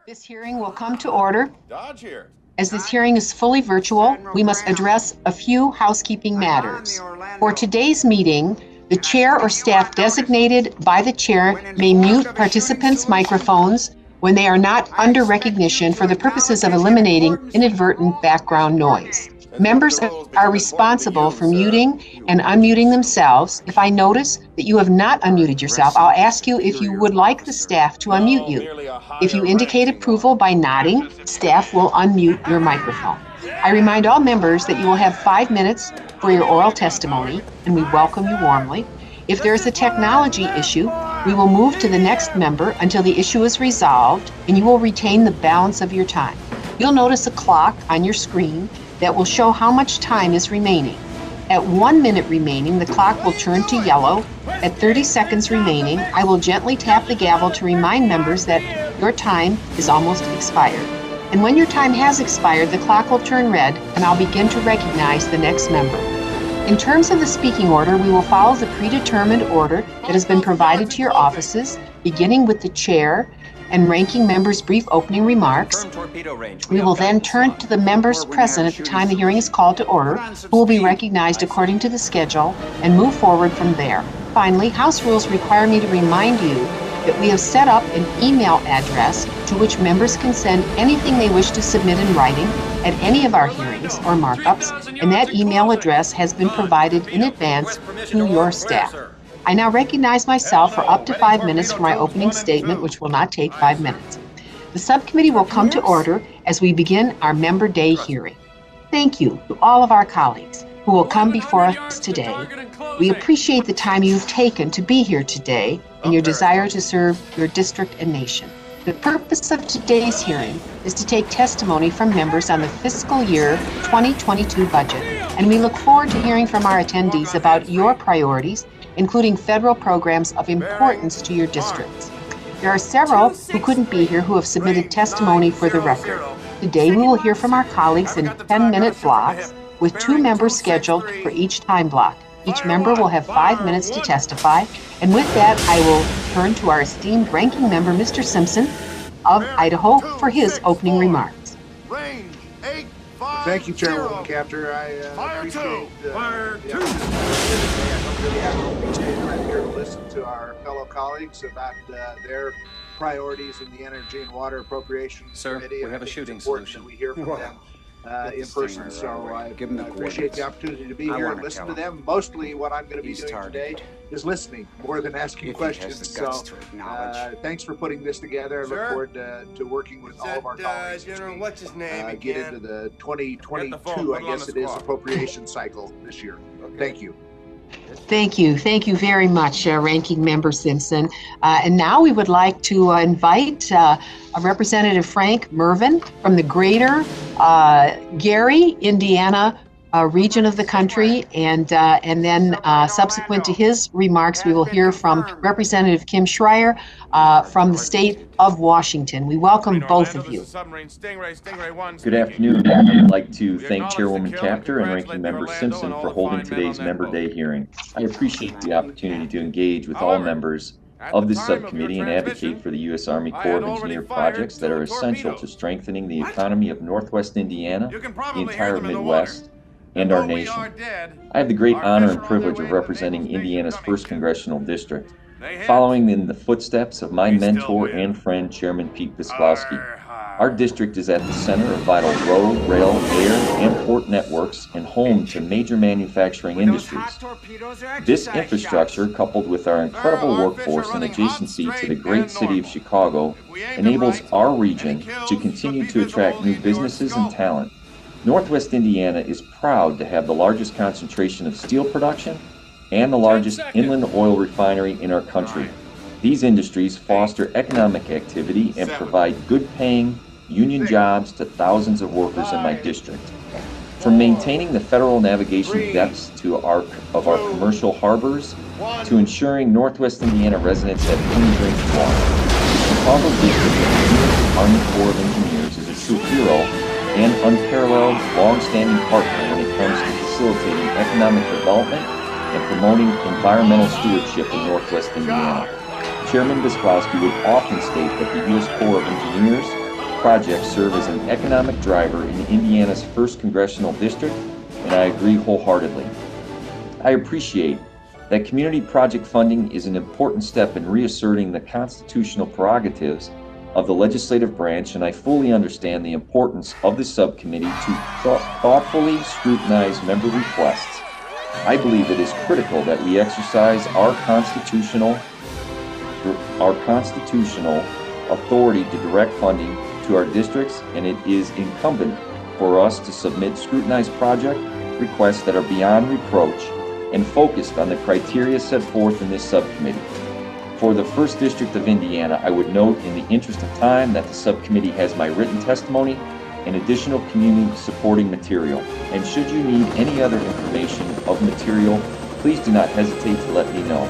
This hearing will come to order. Dodge here. As this hearing is fully virtual, we must address a few housekeeping matters. For today's meeting, the chair or staff designated by the chair may mute participants' microphones when they are not under recognition for the purposes of eliminating inadvertent background noise. Members are responsible for muting and unmuting themselves. If I notice that you have not unmuted yourself, I'll ask you if you would like the staff to unmute you. If you indicate approval by nodding, staff will unmute your microphone. I remind all members that you will have 5 minutes for your oral testimony, and we welcome you warmly. If there is a technology issue, we will move to the next member until the issue is resolved, and you will retain the balance of your time. You'll notice a clock on your screen that will show how much time is remaining. At 1 minute remaining, the clock will turn to yellow. At 30 seconds remaining, I will gently tap the gavel to remind members that your time is almost expired. And when your time has expired, the clock will turn red, and I'll begin to recognize the next member. In terms of the speaking order, we will follow the predetermined order that has been provided to your offices, beginning with the chair and ranking members' brief opening remarks. We will then turn to the members present at the time the hearing is called to order, who will be recognized according to the schedule, and move forward from there. Finally, House rules require me to remind you that we have set up an email address to which members can send anything they wish to submit in writing at any of our hearings or markups, and that email address has been provided in advance to your staff. I now recognize myself for up to 5 minutes for my opening statement, which will not take 5 minutes. The subcommittee will come to order as we begin our Member Day hearing. Thank you to all of our colleagues who will come before us today. We appreciate the time you've taken to be here today and your desire to serve your district and nation. The purpose of today's hearing is to take testimony from members on the fiscal year 2022 budget, and we look forward to hearing from our attendees about your priorities, including federal programs of importance to your districts. There are several who couldn't be here who have submitted testimony for the record. Today we will hear from our colleagues in 10-minute blocks with 2 members scheduled for each time block. Each member will have 5 minutes to testify, and with that I will turn to our esteemed ranking member, Mr. Simpson of Idaho, for his opening remarks. Thank you, Chairwoman Capter. I appreciate the opportunity. I don't really have anything to do. I'm here to listen to our fellow colleagues about their priorities in the Energy and Water Appropriations Committee. We have a shooting solution. We hear from them in person, so I appreciate the opportunity to be here and listen to them. Mostly what I'm going to be doing today is listening more than asking questions. So thanks for putting this together. I look forward to working with all of our colleagues as we get into the 2022, I guess it is, appropriation cycle this year. Thank you. Thank you. Thank you very much, Ranking Member Simpson. And now we would like to invite Representative Frank Mervin from the greater Gary, Indiana region of the country. And then subsequent to his remarks, we will hear from Representative Kim Schreier from the state of Washington. We welcome both of you. Good afternoon. I'd like to thank Chairwoman Capter and Ranking Member Simpson for holding today's Member Day hearing. I appreciate the opportunity to engage with all members of this subcommittee and advocate for the U.S. Army Corps of Engineer projects that are essential to strengthening the economy of Northwest Indiana, the entire Midwest, and our nation. I have the great honor and privilege of representing Indiana's 1st Congressional District, following in the footsteps of my mentor and friend, Chairman Pete Pisklowski. Our district is at the center of vital road, rail, air, and port networks and home to major manufacturing industries. This infrastructure, coupled with our incredible workforce and adjacency to the great city of Chicago, enables our region to continue to attract new businesses and talent. Northwest Indiana is proud to have the largest concentration of steel production and the largest inland oil refinery in our country. These industries foster economic activity and provide good-paying union jobs to thousands of workers in my district. From maintaining the federal navigation depths of our commercial harbors to ensuring Northwest Indiana residents have clean drinking water, the Chicago District of the U.S. Army Corps of Engineers is a true hero and unparalleled, long-standing partner when it comes to facilitating economic development and promoting environmental stewardship in Northwest Indiana. Chairman Pisklowski would often state that the U.S. Corps of Engineers projects serve as an economic driver in Indiana's 1st Congressional District, and I agree wholeheartedly. I appreciate that community project funding is an important step in reasserting the constitutional prerogatives of the legislative branch, and I fully understand the importance of this subcommittee to thoughtfully scrutinize member requests. I believe it is critical that we exercise our constitutional authority to direct funding to our districts, and it is incumbent for us to submit scrutinized project requests that are beyond reproach and focused on the criteria set forth in this subcommittee. For the 1st District of Indiana, I would note in the interest of time that the subcommittee has my written testimony and additional community supporting material. And should you need any other information of material, please do not hesitate to let me know.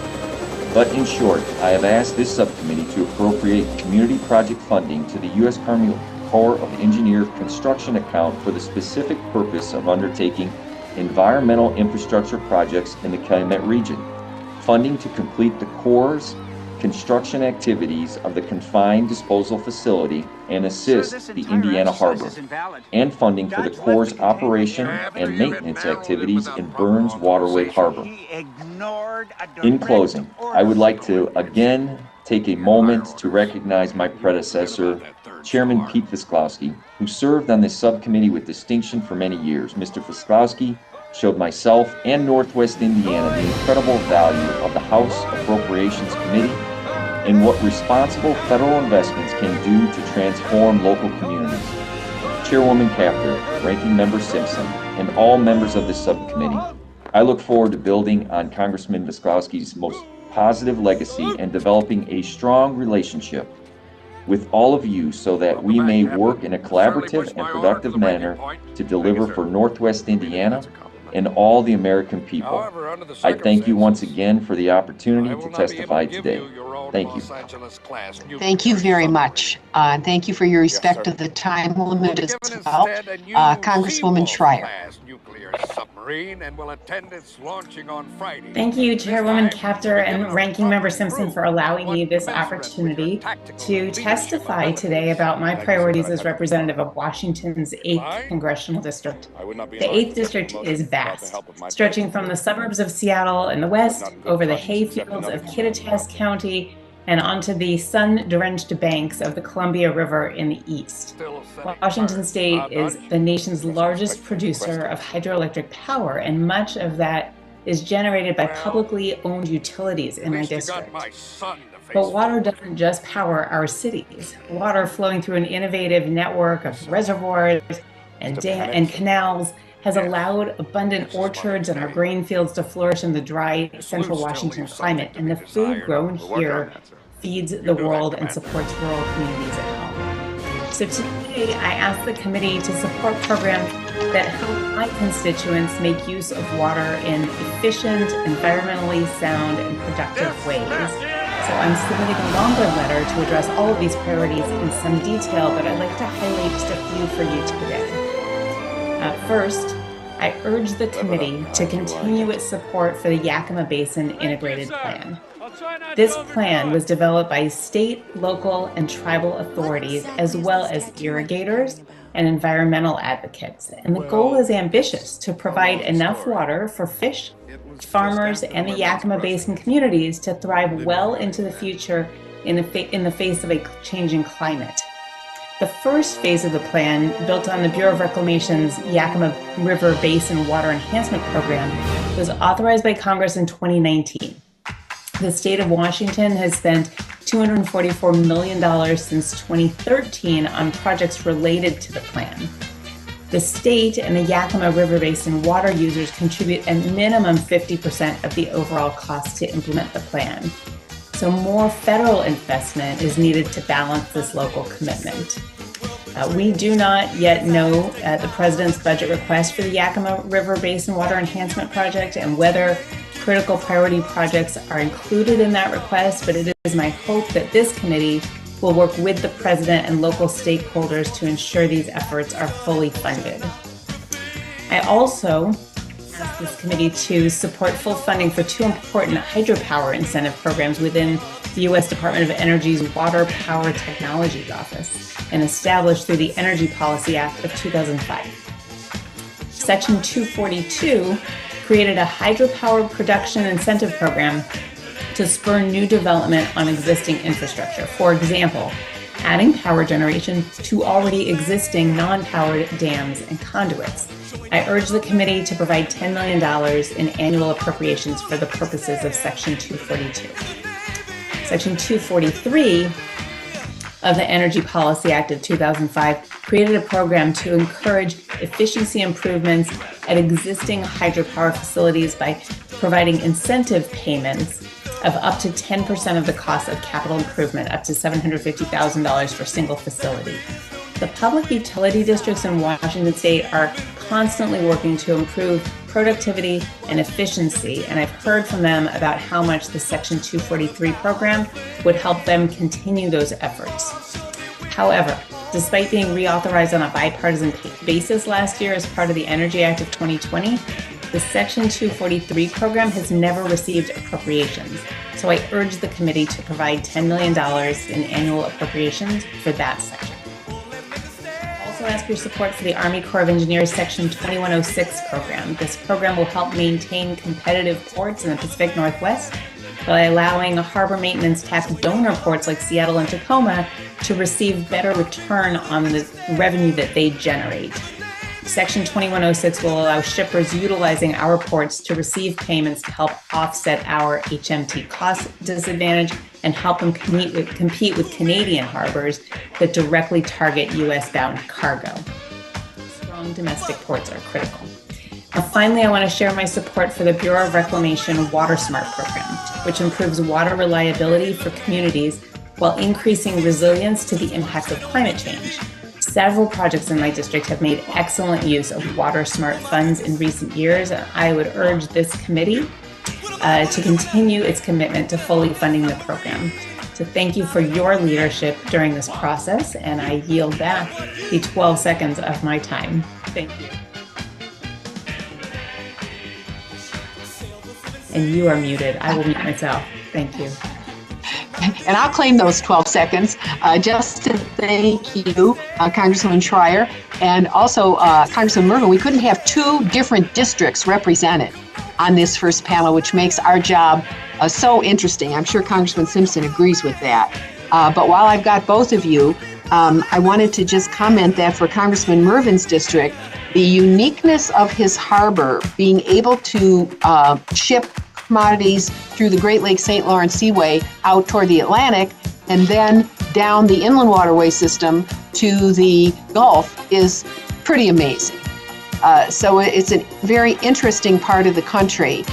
But in short, I have asked this subcommittee to appropriate community project funding to the U.S. Army Corps of Engineers construction account for the specific purpose of undertaking environmental infrastructure projects in the Calumet region, funding to complete the Corps' construction activities of the confined disposal facility and assist the Indiana Harbor, and funding for the Corps' operation and maintenance activities in Burns Waterway Harbor. In closing, I would like to again take a moment to recognize my predecessor, Chairman Pete Visklowski, who served on this subcommittee with distinction for many years. Mr. Visklowski showed myself and Northwest Indiana the incredible value of the House Appropriations Committee and what responsible federal investments can do to transform local communities. Chairwoman Capter, Ranking Member Simpson, and all members of this subcommittee, I look forward to building on Congressman Visklowski's most positive legacy and developing a strong relationship with all of you so that we may work in a collaborative and productive manner to deliver for Northwest Indiana and all the American people. I thank you once again for the opportunity to testify today. Thank you. Thank you very much. Thank you for your respect of the time limit as well. Congresswoman Schreier. Thank you, Chairwoman Capter and Ranking Member Simpson, for allowing me this opportunity to testify today about my priorities as representative of Washington's 8th Congressional District. The 8th District is vast, stretching from the suburbs of Seattle in the west, over the hayfields of Kittitas County, and onto the sun-drenched banks of the Columbia River in the east. Washington State is the nation's largest producer of hydroelectric power, and much of that is generated by publicly owned utilities in my district. But water doesn't just power our cities. Water flowing through an innovative network of reservoirs and canals has allowed abundant orchards and our grain fields to flourish in the dry central Washington climate, and the food grown here feeds the world and supports rural communities at home. So today I ask the committee to support programs that help my constituents make use of water in efficient, environmentally sound, and productive ways. So I'm submitting a longer letter to address all of these priorities in some detail, but I'd like to highlight just a few for you today. First, I urge the committee to continue its support for the Yakima Basin Integrated Plan. This plan was developed by state, local, and tribal authorities, as well as irrigators and environmental advocates. And the goal is ambitious: to provide enough water for fish, farmers, and the Yakima Basin communities to thrive well into the future in the face of a changing climate. The first phase of the plan, built on the Bureau of Reclamation's Yakima River Basin Water Enhancement Program, was authorized by Congress in 2019. The state of Washington has spent $244 million since 2013 on projects related to the plan. The state and the Yakima River Basin water users contribute a minimum 50% of the overall cost to implement the plan. So more federal investment is needed to balance this local commitment. We do not yet know the President's budget request for the Yakima River Basin Water Enhancement Project and whether critical priority projects are included in that request, but it is my hope that this committee will work with the President and local stakeholders to ensure these efforts are fully funded. I also ask this committee to support full funding for two important hydropower incentive programs within the U.S. Department of Energy's Water Power Technologies Office, and established through the Energy Policy Act of 2005. Section 242 created a hydropower production incentive program to spur new development on existing infrastructure. For example, adding power generation to already existing non-powered dams and conduits. I urge the committee to provide $10 million in annual appropriations for the purposes of Section 242. Section 243 of the Energy Policy Act of 2005 created a program to encourage efficiency improvements at existing hydropower facilities by providing incentive payments of up to 10% of the cost of capital improvement, up to $750,000 for a single facility. The public utility districts in Washington State are constantly working to improve productivity and efficiency, and I've heard from them about how much the Section 243 program would help them continue those efforts. However, despite being reauthorized on a bipartisan basis last year as part of the Energy Act of 2020, the Section 243 program has never received appropriations. So I urge the committee to provide $10 million in annual appropriations for that section. I also ask your support for the Army Corps of Engineers Section 2106 program. This program will help maintain competitive ports in the Pacific Northwest by allowing harbor maintenance tax donor ports like Seattle and Tacoma to receive better return on the revenue that they generate. Section 2106 will allow shippers utilizing our ports to receive payments to help offset our HMT cost disadvantage and help them compete with Canadian harbors that directly target U.S.-bound cargo. Strong domestic ports are critical. Now, finally, I want to share my support for the Bureau of Reclamation Water Smart program, which improves water reliability for communities while increasing resilience to the impacts of climate change. Several projects in my district have made excellent use of Water Smart funds in recent years. I would urge this committee to continue its commitment to fully funding the program. So thank you for your leadership during this process, and I yield back the 12 seconds of my time. Thank you. And you are muted. I will mute myself. Thank you. And I'll claim those 12 seconds just to thank you, Congresswoman Schreier, and also Congressman Mervin. We couldn't have two different districts represented on this first panel, which makes our job so interesting. I'm sure Congressman Simpson agrees with that. But while I've got both of you, I wanted to just comment that for Congressman Mervin's district, the uniqueness of his harbor, being able to ship commodities through the Great Lakes St. Lawrence Seaway out toward the Atlantic and then down the inland waterway system to the Gulf is pretty amazing. So it's a very interesting part of the country.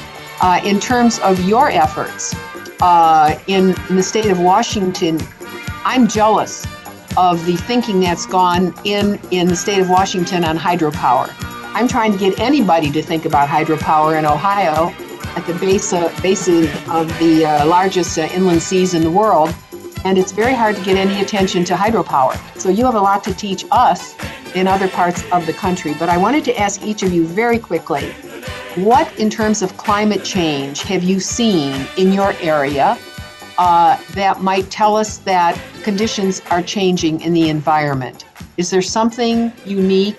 In terms of your efforts in the state of Washington, I'm jealous of the thinking that's gone in the state of Washington on hydropower. I'm trying to get anybody to think about hydropower in Ohio at the basin of the largest inland seas in the world, and it's very hard to get any attention to hydropower. So you have a lot to teach us in other parts of the country. But I wanted to ask each of you very quickly, what in terms of climate change have you seen in your area that might tell us that conditions are changing in the environment? Is there something unique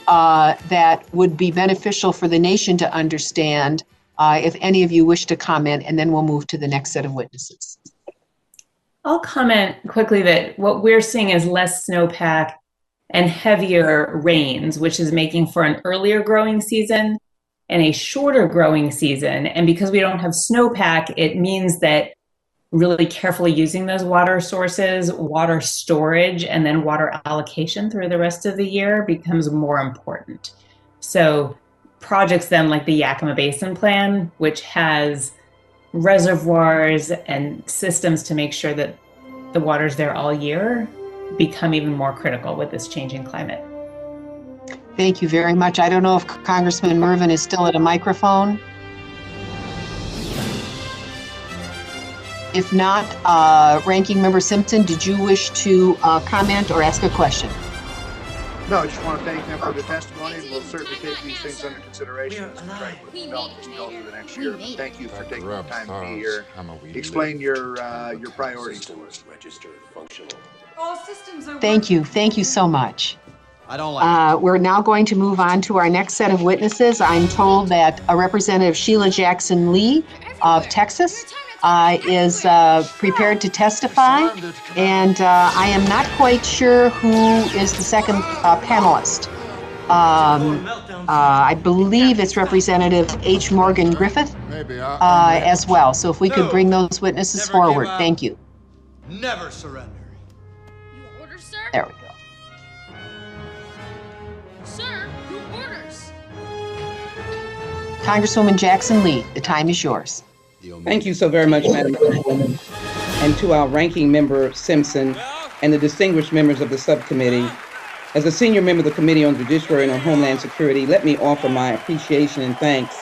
that would be beneficial for the nation to understand? If any of you wish to comment, and then we'll move to the next set of witnesses. I'll comment quickly that what we're seeing is less snowpack and heavier rains, which is making for an earlier growing season and a shorter growing season. And because we don't have snowpack, it means that really carefully using those water sources, water storage, and then water allocation through the rest of the year becomes more important. So projects then like the Yakima Basin Plan, which has reservoirs and systems to make sure that the water's there all year, become even more critical with this changing climate. Thank you very much. I don't know if Congressman Mervin is still at a microphone. If not, Ranking Member Simpson, did you wish to comment or ask a question? No, I just want to thank them for the testimony, and we'll certainly take these things under consideration as we try to develop this bill for the next year. But thank you for taking the time to be here, explain your priorities to us. Thank you. Thank you so much. We're now going to move on to our next set of witnesses. I'm told that Representative Sheila Jackson Lee of Texas is prepared to testify, and I am not quite sure who is the second panelist. I believe it's Representative H. Morgan Griffith as well. So if we could bring those witnesses forward. Thank you. Never surrender. Your orders, sir? There we go. Sir, your orders. Congresswoman Jackson Lee, the time is yours. Thank you so very much, Madam President, and to our ranking member Simpson and the distinguished members of the subcommittee. As a senior member of the Committee on Judiciary and on Homeland Security, let me offer my appreciation and thanks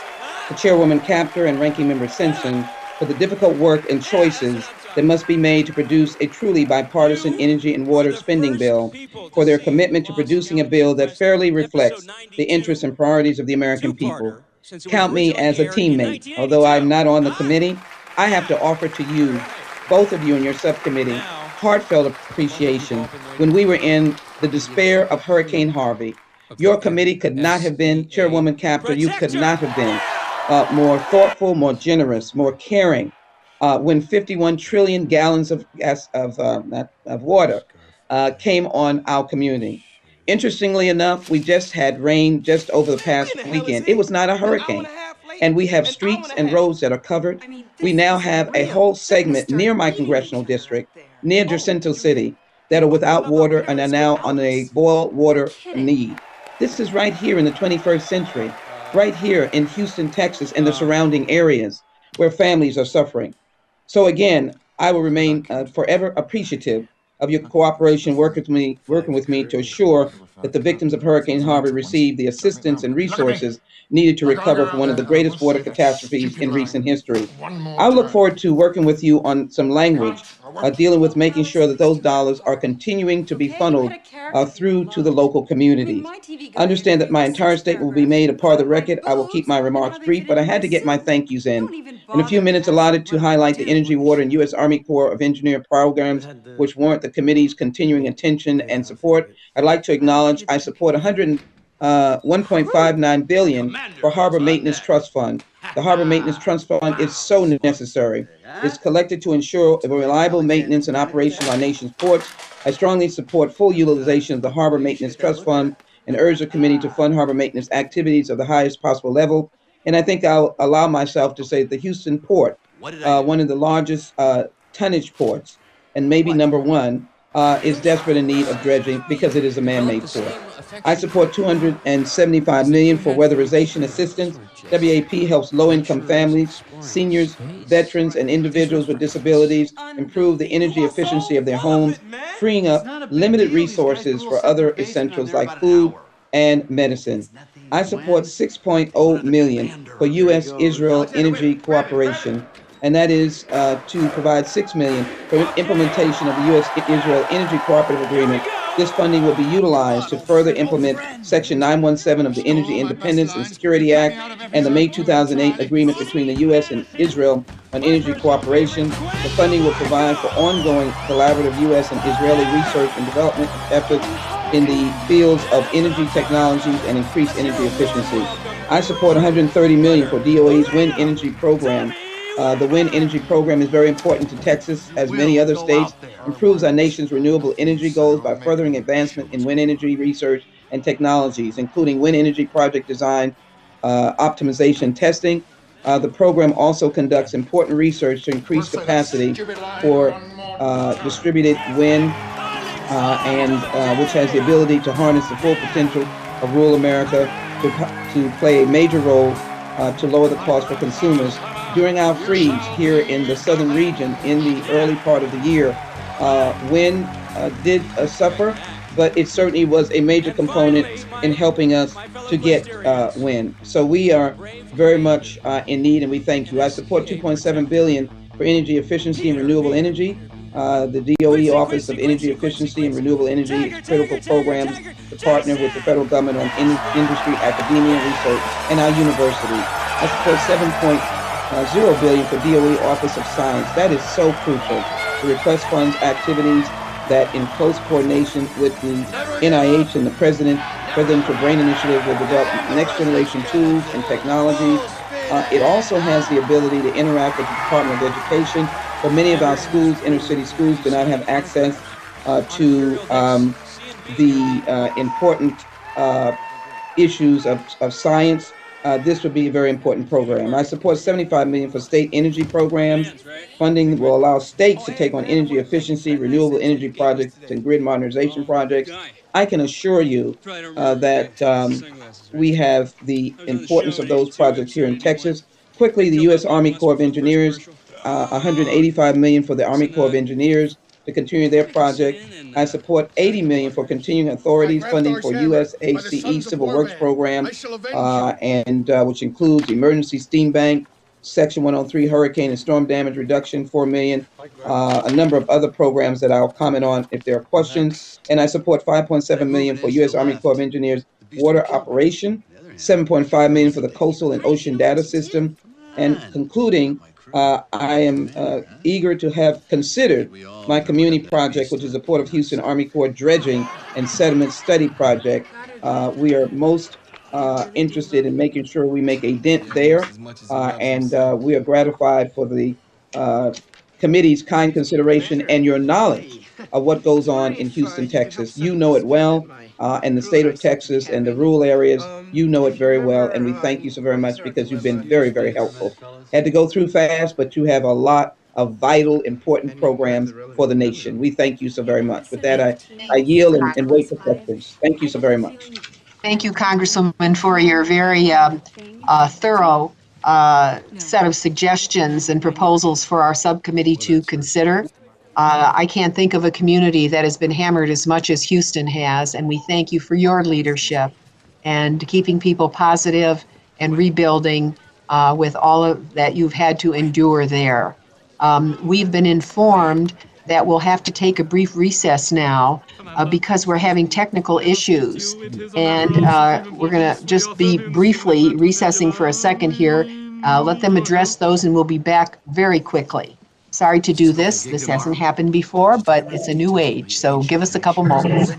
to Chairwoman Capter and Ranking Member Simpson for the difficult work and choices that must be made to produce a truly bipartisan energy and water spending bill, for their commitment to producing a bill that fairly reflects the interests and priorities of the American people. Count me as a teammate. Although I'm not on the committee, I have to offer to you, both of you and your subcommittee, heartfelt appreciation when we were in the despair of Hurricane Harvey. Your committee could not have been, Chairwoman Capter, you could not have been more thoughtful, more generous, more caring when 51 trillion gallons of water came on our community. Interestingly enough, we just had rain just over the past weekend. It was not a hurricane. And we have streets and roads that are covered. We now have a whole segment near my congressional district, near Jacinto City, that are without water and are now on a boil water need. This is right here in the 21st century, right here in Houston, Texas, and the surrounding areas where families are suffering. So again, I will remain forever appreciative of your cooperation working with me to assure that the victims of Hurricane Harvey receive the assistance and resources needed to recover from one of the greatest water catastrophes in recent history. I look forward to working with you on some language dealing with making sure that those dollars are continuing to be funneled through to the local communities. I understand that my entire statement will be made a part of the record. I will keep my remarks brief, but I had to get my thank yous in a few minutes allotted to highlight the Energy, Water, and U.S. Army Corps of Engineer programs which warrant the committee's continuing attention and support. I'd like to acknowledge I support $1.59 billion for Harbor Maintenance Trust Fund. The Harbor Maintenance Trust Fund is so necessary. It's collected to ensure a reliable maintenance and operation of our nation's ports. I strongly support full utilization of the Harbor Maintenance Trust Fund and urge the committee to fund harbor maintenance activities of the highest possible level. And I think I'll allow myself to say the Houston port, one of the largest tonnage ports, and maybe number one, is desperate in need of dredging because it is a man-made port. I support $275 million for weatherization assistance. WAP helps low-income families, seniors, veterans, and individuals with disabilities improve the energy efficiency of their homes, freeing up limited resources for other essentials like food and medicine. I support $6.0 million for U.S.-Israel energy cooperation, and that is to provide $6 million for implementation of the U.S.-Israel Energy Cooperative Agreement. This funding will be utilized to further implement Section 917 of the Energy Independence and Security Act and the May 2008 agreement between the U.S. and Israel on energy cooperation. The funding will provide for ongoing collaborative U.S. and Israeli research and development efforts in the fields of energy technologies and increased energy efficiency. I support $130 million for DOE's wind energy program. The wind energy program is very important to Texas, as many other states, improves our nation's renewable energy goals by furthering advancement in wind energy research and technologies, including wind energy project design, optimization, testing. The program also conducts important research to increase capacity for distributed wind, which has the ability to harness the full potential of rural America to play a major role to lower the cost for consumers. During our freeze here in the southern region in the early part of the year, wind did suffer, but it certainly was a major component in helping us to get wind. So we are very much in need, and we thank you. I support $2.7 billion for energy efficiency and renewable energy. The DOE Office of Energy Efficiency and Renewable Energy is critical programs to partner with the federal government on industry, academia, research, and our university. I support $7.0 billion for DOE Office of Science. That is so crucial. The request funds activities that, in close coordination with the NIH and the Presidential Brain Initiative, will develop next generation tools and technologies. It also has the ability to interact with the Department of Education, but many of our schools, inner city schools, do not have access to the important issues of science. This would be a very important program. I support $75 million for state energy programs. Funding will allow states to take on energy efficiency, renewable energy projects, and grid modernization projects. I can assure you that we have the importance of those projects here in Texas. Quickly, the U.S. Army Corps of Engineers, $185 million for the Army Corps of Engineers to continue their project. I support $80 million for continuing authorities funding for USACE Civil Works Program, which includes Emergency Steam Bank, Section 103 Hurricane and Storm Damage Reduction, $4 million, a number of other programs that I'll comment on if there are questions. And I support $5.7 million for U.S. Army Corps of Engineers Water Operation, $7.5 million for the Coastal and Ocean Data System. And concluding, I am eager to have considered my community project, which is the Port of Houston Army Corps Dredging and Sediment Study Project. We are most interested in making sure we make a dent there, and we are gratified for the committee's kind consideration and your knowledge of what goes on in Houston, Texas. You know it well, and the state of Texas and the rural areas, you know it very well, and we thank you so very much because you've been very, very helpful. Had to go through fast, but you have a lot of vital, important programs for the nation. We thank you so very much. With that, I yield and wait for questions. Thank you so very much. Thank you, Congresswoman, for your very thorough set of suggestions and proposals for our subcommittee to consider. I can't think of a community that has been hammered as much as Houston has, and we thank you for your leadership and keeping people positive and rebuilding with all of that you've had to endure there. We've been informed that we'll have to take a brief recess now because we're having technical issues. And we're going to just be briefly recessing for a second here. Let them address those and we'll be back very quickly. Sorry to do this. This hasn't happened before, but it's a new age. So give us a couple moments.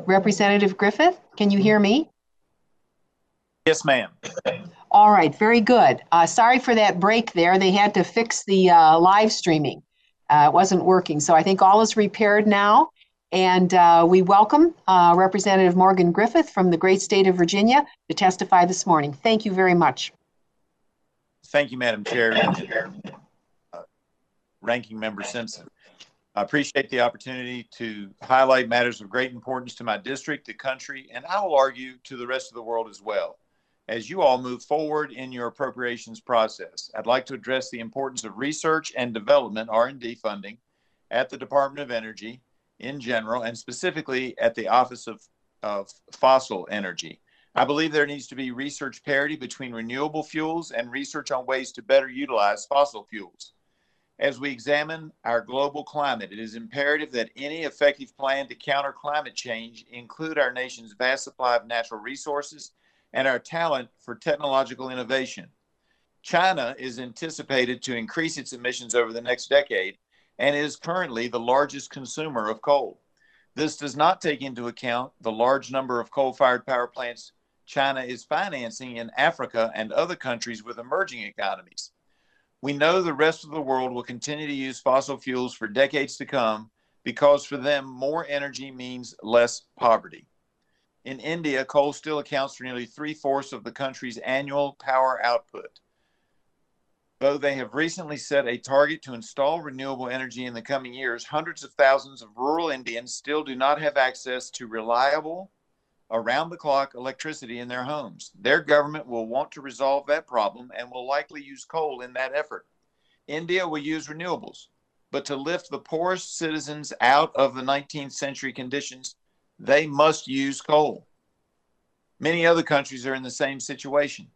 Representative Griffith, can you hear me? Yes, ma'am. All right, very good. Sorry for that break there. They had to fix the live streaming. It wasn't working, so I think all is repaired now. And we welcome Representative Morgan Griffith from the great state of Virginia to testify this morning. Thank you very much. Thank you, Madam Chair. Ranking Member Simpson. I appreciate the opportunity to highlight matters of great importance to my district, the country, and I will argue to the rest of the world as well. As you all move forward in your appropriations process, I'd like to address the importance of research and development, R&D funding, at the Department of Energy in general, and specifically at the Office of Fossil Energy. I believe there needs to be research parity between renewable fuels and research on ways to better utilize fossil fuels. As we examine our global climate, it is imperative that any effective plan to counter climate change include our nation's vast supply of natural resources and our talent for technological innovation. China is anticipated to increase its emissions over the next decade and is currently the largest consumer of coal. This does not take into account the large number of coal-fired power plants China is financing in Africa and other countries with emerging economies. We know the rest of the world will continue to use fossil fuels for decades to come because for them, more energy means less poverty. In India, coal still accounts for nearly 3/4 of the country's annual power output. Though they have recently set a target to install renewable energy in the coming years, hundreds of thousands of rural Indians still do not have access to reliable, around-the-clock electricity in their homes. Their government will want to resolve that problem and will likely use coal in that effort. India will use renewables, but to lift the poorest citizens out of the 19th century conditions, they must use coal. Many other countries are in the same situation.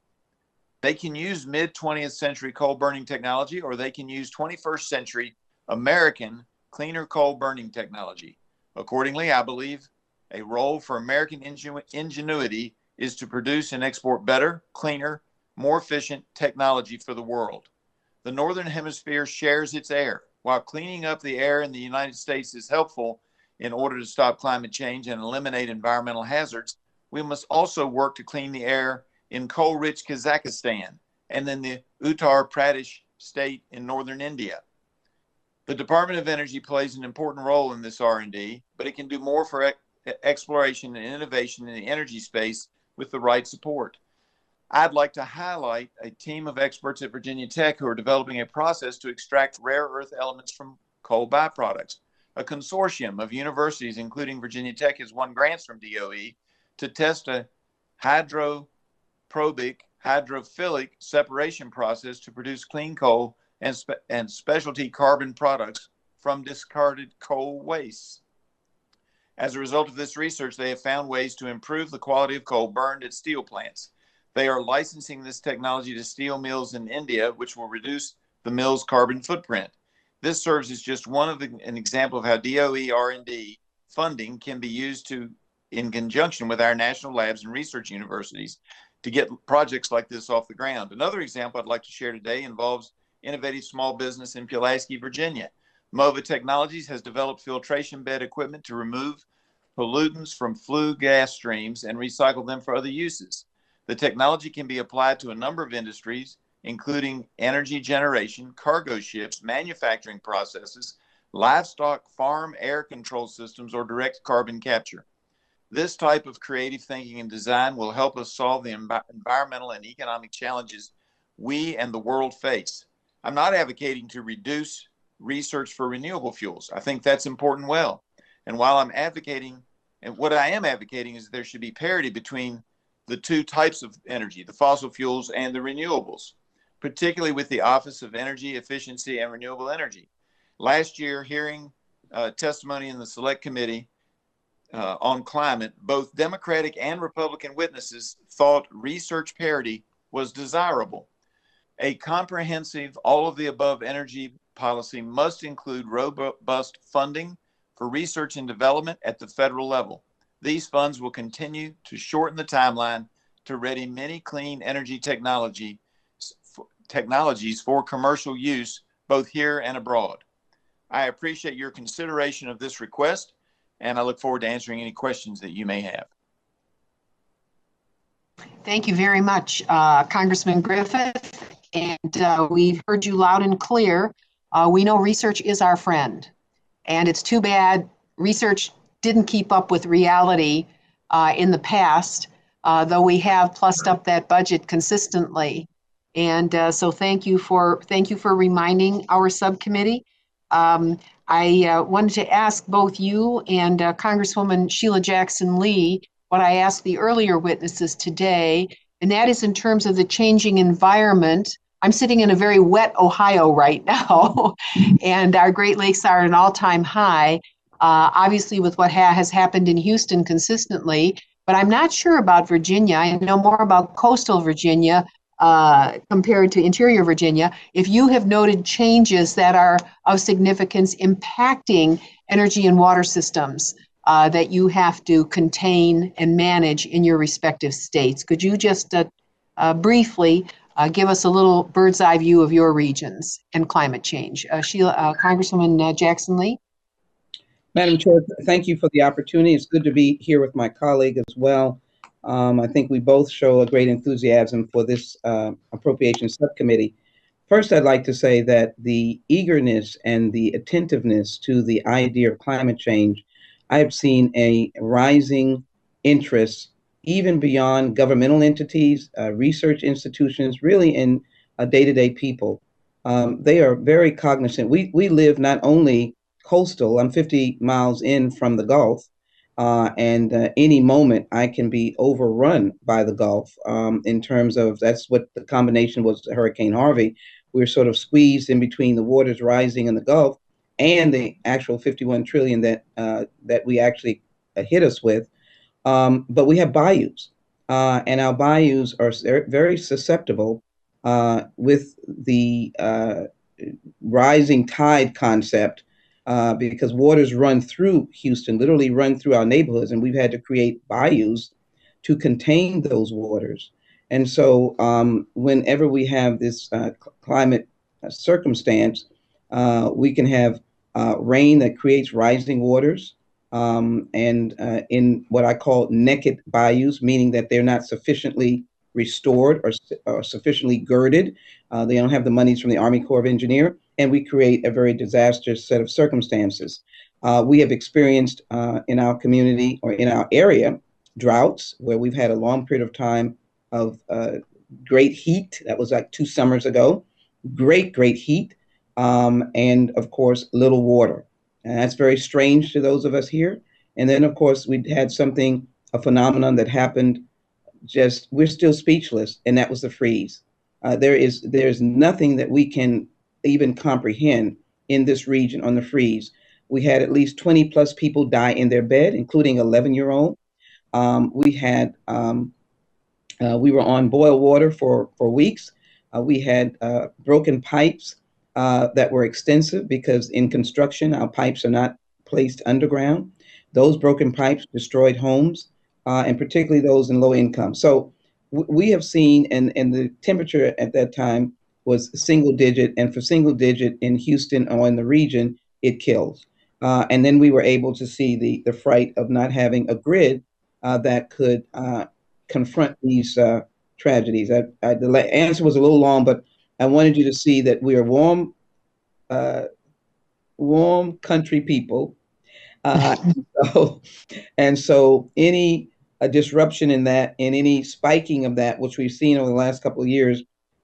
They can use mid-20th century coal burning technology, or they can use 21st century American cleaner coal burning technology. Accordingly, I believe a role for American ingenuity is to produce and export better, cleaner, more efficient technology for the world. The Northern Hemisphere shares its air. While cleaning up the air in the United States is helpful in order to stop climate change and eliminate environmental hazards, we must also work to clean the air in coal-rich Kazakhstan and in the Uttar Pradesh state in northern India. The Department of Energy plays an important role in this R&D, but it can do more for exploration and innovation in the energy space with the right support. I'd like to highlight a team of experts at Virginia Tech who are developing a process to extract rare earth elements from coal byproducts. A consortium of universities, including Virginia Tech, has won grants from DOE to test a hydrophilic separation process to produce clean coal and specialty carbon products from discarded coal waste. As a result of this research, they have found ways to improve the quality of coal burned at steel plants. They are licensing this technology to steel mills in India, which will reduce the mill's carbon footprint. This serves as just an example of how DOE R&D funding can be used in conjunction with our national labs and research universities to get projects like this off the ground. Another example I'd like to share today involves innovative small business in Pulaski, Virginia. MOVA Technologies has developed filtration bed equipment to remove pollutants from flue gas streams and recycle them for other uses. The technology can be applied to a number of industries, including energy generation, cargo ships, manufacturing processes, livestock farm air control systems, or direct carbon capture. This type of creative thinking and design will help us solve the environmental and economic challenges we and the world face. I'm not advocating to reduce research for renewable fuels. I think that's important well. And while I'm advocating, and what I am advocating is there should be parity between the two types of energy, the fossil fuels and the renewables, particularly with the Office of Energy Efficiency and Renewable Energy. Last year, hearing testimony in the Select Committee on climate, both Democratic and Republican witnesses thought research parity was desirable. A comprehensive, all-of-the-above energy policy must include robust funding for research and development at the federal level. These funds will continue to shorten the timeline to ready many clean energy technologies for commercial use, both here and abroad. I appreciate your consideration of this request, and I look forward to answering any questions that you may have. Thank you very much, Congressman Griffith. And we've heard you loud and clear. We know research is our friend, and it's too bad research didn't keep up with reality in the past, though we have plussed up that budget consistently. And so thank you for reminding our subcommittee. I wanted to ask both you and Congresswoman Sheila Jackson Lee what I asked the earlier witnesses today, and that is in terms of the changing environment. I'm sitting in a very wet Ohio right now, and our Great Lakes are at an all-time high, obviously with what has happened in Houston consistently, but I'm not sure about Virginia. I know more about coastal Virginia compared to interior Virginia. If you have noted changes that are of significance impacting energy and water systems that you have to contain and manage in your respective states, could you just briefly give us a little bird's eye view of your regions and climate change? Congresswoman Jackson Lee. Madam Chair, thank you for the opportunity. It's good to be here with my colleague as well. I think we both show a great enthusiasm for this Appropriations Subcommittee. First, I'd like to say that the eagerness and the attentiveness to the idea of climate change, I have seen a rising interest even beyond governmental entities, research institutions, really in day-to-day people. They are very cognizant. We live not only coastal, I'm 50 miles in from the Gulf, and any moment I can be overrun by the Gulf in terms of, that's what the combination was, Hurricane Harvey. We were sort of squeezed in between the waters rising in the Gulf and the actual 51 trillion that we actually hit us with. But we have bayous, and our bayous are very susceptible with the rising tide concept, because waters run through Houston, literally run through our neighborhoods, and we've had to create bayous to contain those waters. And so whenever we have this climate circumstance, we can have rain that creates rising waters, and in what I call naked bayous, meaning that they're not sufficiently restored or sufficiently girded. They don't have the monies from the Army Corps of Engineers, and we create a very disastrous set of circumstances. We have experienced in our community or in our area droughts where we've had a long period of time of great heat. That was like 2 summers ago. Great heat, and of course, little water. And that's very strange to those of us here. And then, of course, we had a phenomenon that happened, we're still speechless, and that was the freeze. There's nothing that we can even comprehend in this region on the freeze. We had at least 20 plus people die in their bed, including 11-year-old. We were on boil water for weeks. We had broken pipes that were extensive because in construction, our pipes are not placed underground. Those broken pipes destroyed homes, and particularly those in low income. So we have seen, and the temperature at that time was single digit, and for single digit in Houston or in the region, it kills. And then we were able to see the fright of not having a grid that could confront these tragedies. The answer was a little long, but I wanted you to see that we are warm country people. And so any disruption in that and any spiking of that, which we've seen over the last couple of years,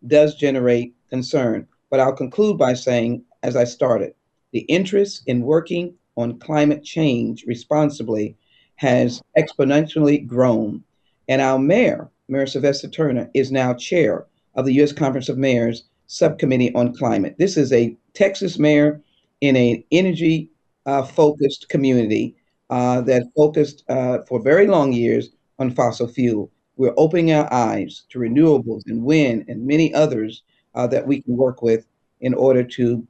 does generate concern. But I'll conclude by saying, as I started, the interest in working on climate change responsibly has exponentially grown. And our mayor, Mayor Sylvester Turner, is now chair of the U.S. Conference of Mayors Subcommittee on Climate. This is a Texas mayor in an energy focused community that focused for very long years on fossil fuel. We're opening our eyes to renewables and wind and many others that we can work with in order to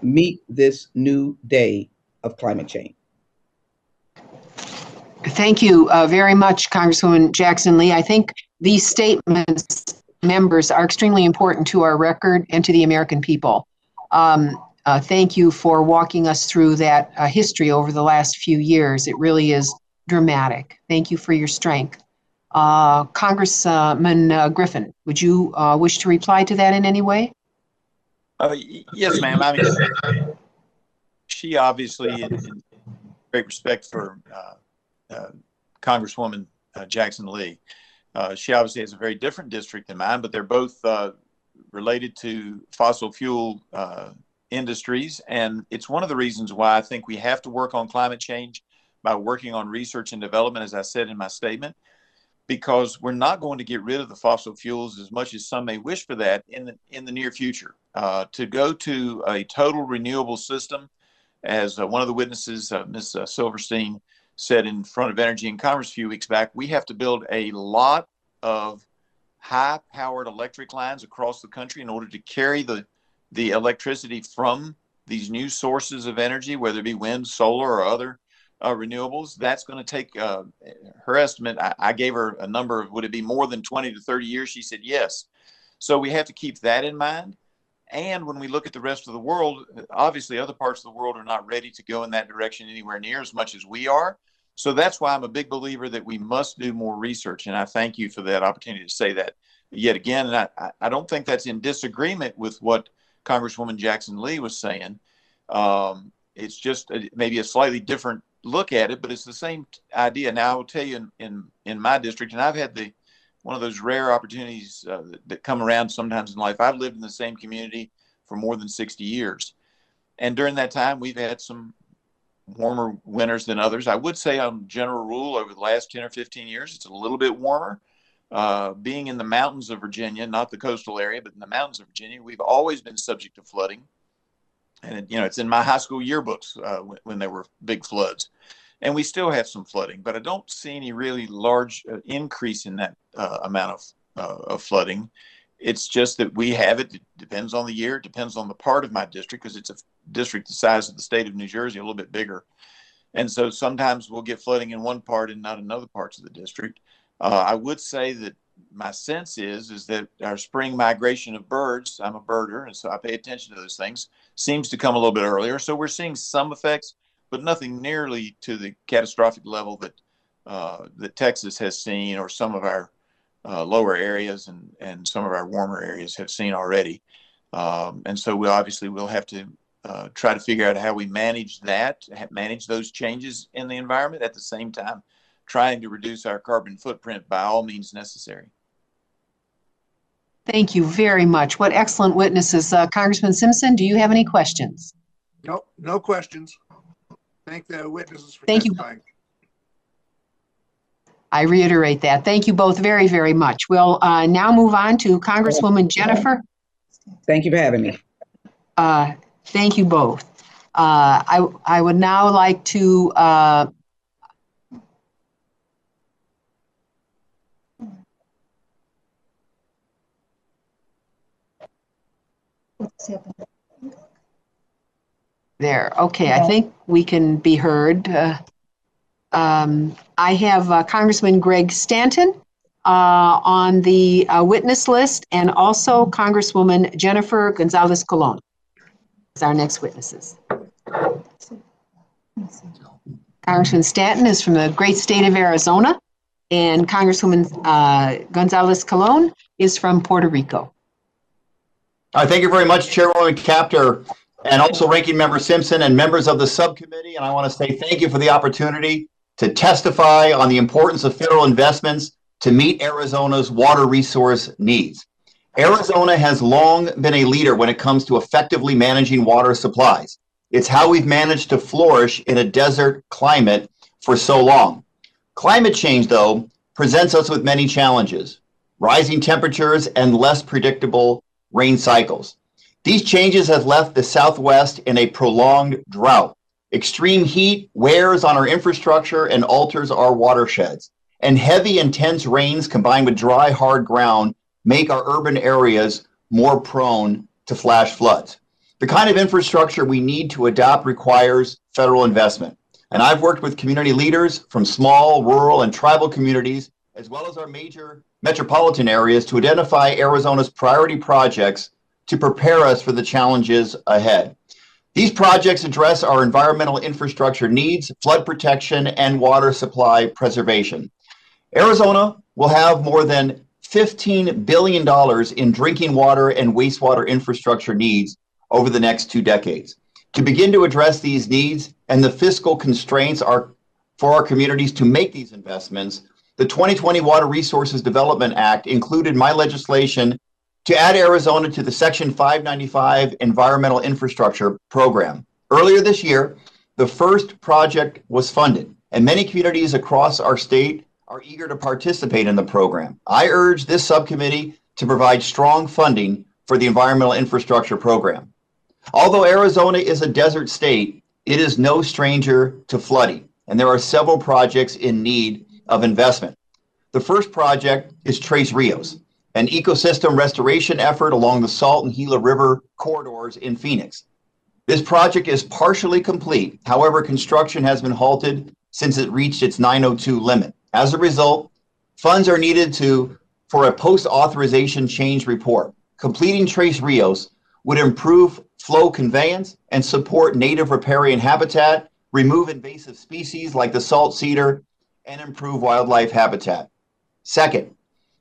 meet this new day of climate change. Thank you very much, Congresswoman Jackson Lee. I think these statements, members, are extremely important to our record and to the American people. Thank you for walking us through that history over the last few years. It really is dramatic. Thank you for your strength. Congressman Griffin, would you wish to reply to that in any way? Yes, ma'am. I mean, she obviously, in great respect for Congresswoman Jackson Lee, she obviously has a very different district than mine, but they're both related to fossil fuel industries. And it's one of the reasons why I think we have to work on climate change by working on research and development, as I said in my statement, because we're not going to get rid of the fossil fuels as much as some may wish for that in the near future. To go to a total renewable system, as one of the witnesses, Ms. Silverstein, said in front of Energy and Commerce a few weeks back, we have to build a lot of high-powered electric lines across the country in order to carry the electricity from these new sources of energy, whether it be wind, solar, or other renewables. That's going to take, her estimate, I gave her a number of, would it be more than 20 to 30 years? She said yes. So we have to keep that in mind. And when we look at the rest of the world, obviously other parts of the world are not ready to go in that direction anywhere near as much as we are. So that's why I'm a big believer that we must do more research. And I thank you for that opportunity to say that yet again. And I don't think that's in disagreement with what Congresswoman Jackson Lee was saying. It's just maybe a slightly different look at it, but it's the same idea. Now, I will tell you in my district, and I've had one of those rare opportunities that come around sometimes in life. I've lived in the same community for more than 60 years. And during that time, we've had some warmer winters than others. I would say on general rule over the last 10 or 15 years, it's a little bit warmer. Being in the mountains of Virginia, not the coastal area, but in the mountains of Virginia, we've always been subject to flooding. And, it's in my high school yearbooks when there were big floods. And we still have some flooding, but I don't see any really large increase in that amount of flooding. It's just that we have it. It depends on the year. It depends on the part of my district, because it's a district the size of the state of New Jersey, a little bit bigger. And so sometimes we'll get flooding in one part and not in other parts of the district. I would say that my sense is that our spring migration of birds, I'm a birder, and so I pay attention to those things, seems to come a little bit earlier. So we're seeing some effects, but nothing nearly to the catastrophic level that Texas has seen, or some of our lower areas and some of our warmer areas have seen already. And so we'll have to try to figure out how we manage those changes in the environment, at the same time trying to reduce our carbon footprint by all means necessary. Thank you very much. What excellent witnesses. Congressman Simpson, do you have any questions? No questions. Thank the witnesses for testifying. I reiterate that. Thank you both very, very much. We'll now move on to Congresswoman Jennifer. Thank you for having me. Thank you both. I would now like to there. Okay, I think we can be heard. I have Congressman Greg Stanton on the witness list, and also Congresswoman Jennifer Gonzalez-Colon as our next witnesses. Congressman Stanton is from the great state of Arizona, and Congresswoman Gonzalez-Colon is from Puerto Rico. Thank you very much, Chairwoman Chapter, and also Ranking Member Simpson and members of the subcommittee. And I want to say thank you for the opportunity to testify on the importance of federal investments to meet Arizona's water resource needs. Arizona has long been a leader when it comes to effectively managing water supplies. It's how we've managed to flourish in a desert climate for so long. Climate change, though, presents us with many challenges: rising temperatures and less predictable rain cycles. These changes have left the Southwest in a prolonged drought. Extreme heat wears on our infrastructure and alters our watersheds. And heavy, intense rains combined with dry, hard ground make our urban areas more prone to flash floods. The kind of infrastructure we need to adopt requires federal investment. And I've worked with community leaders from small, rural, and tribal communities, as well as our major metropolitan areas to identify Arizona's priority projects to prepare us for the challenges ahead. These projects address our environmental infrastructure needs, flood protection, and water supply preservation. Arizona will have more than $15 billion in drinking water and wastewater infrastructure needs over the next 2 decades. To begin to address these needs and the fiscal constraints for our communities to make these investments, the 2020 Water Resources Development Act included my legislation to add Arizona to the Section 595 Environmental Infrastructure Program. Earlier this year, the first project was funded, and many communities across our state are eager to participate in the program. I urge this subcommittee to provide strong funding for the Environmental Infrastructure Program. Although Arizona is a desert state, it is no stranger to flooding, and there are several projects in need of investment. The first project is Tres Rios, an ecosystem restoration effort along the Salt and Gila River corridors in Phoenix. This project is partially complete. However, construction has been halted since it reached its 902 limit. As a result, funds are needed for a post-authorization change report. Completing Tres Rios would improve flow conveyance and support native riparian habitat, remove invasive species like the salt cedar, and improve wildlife habitat. Second,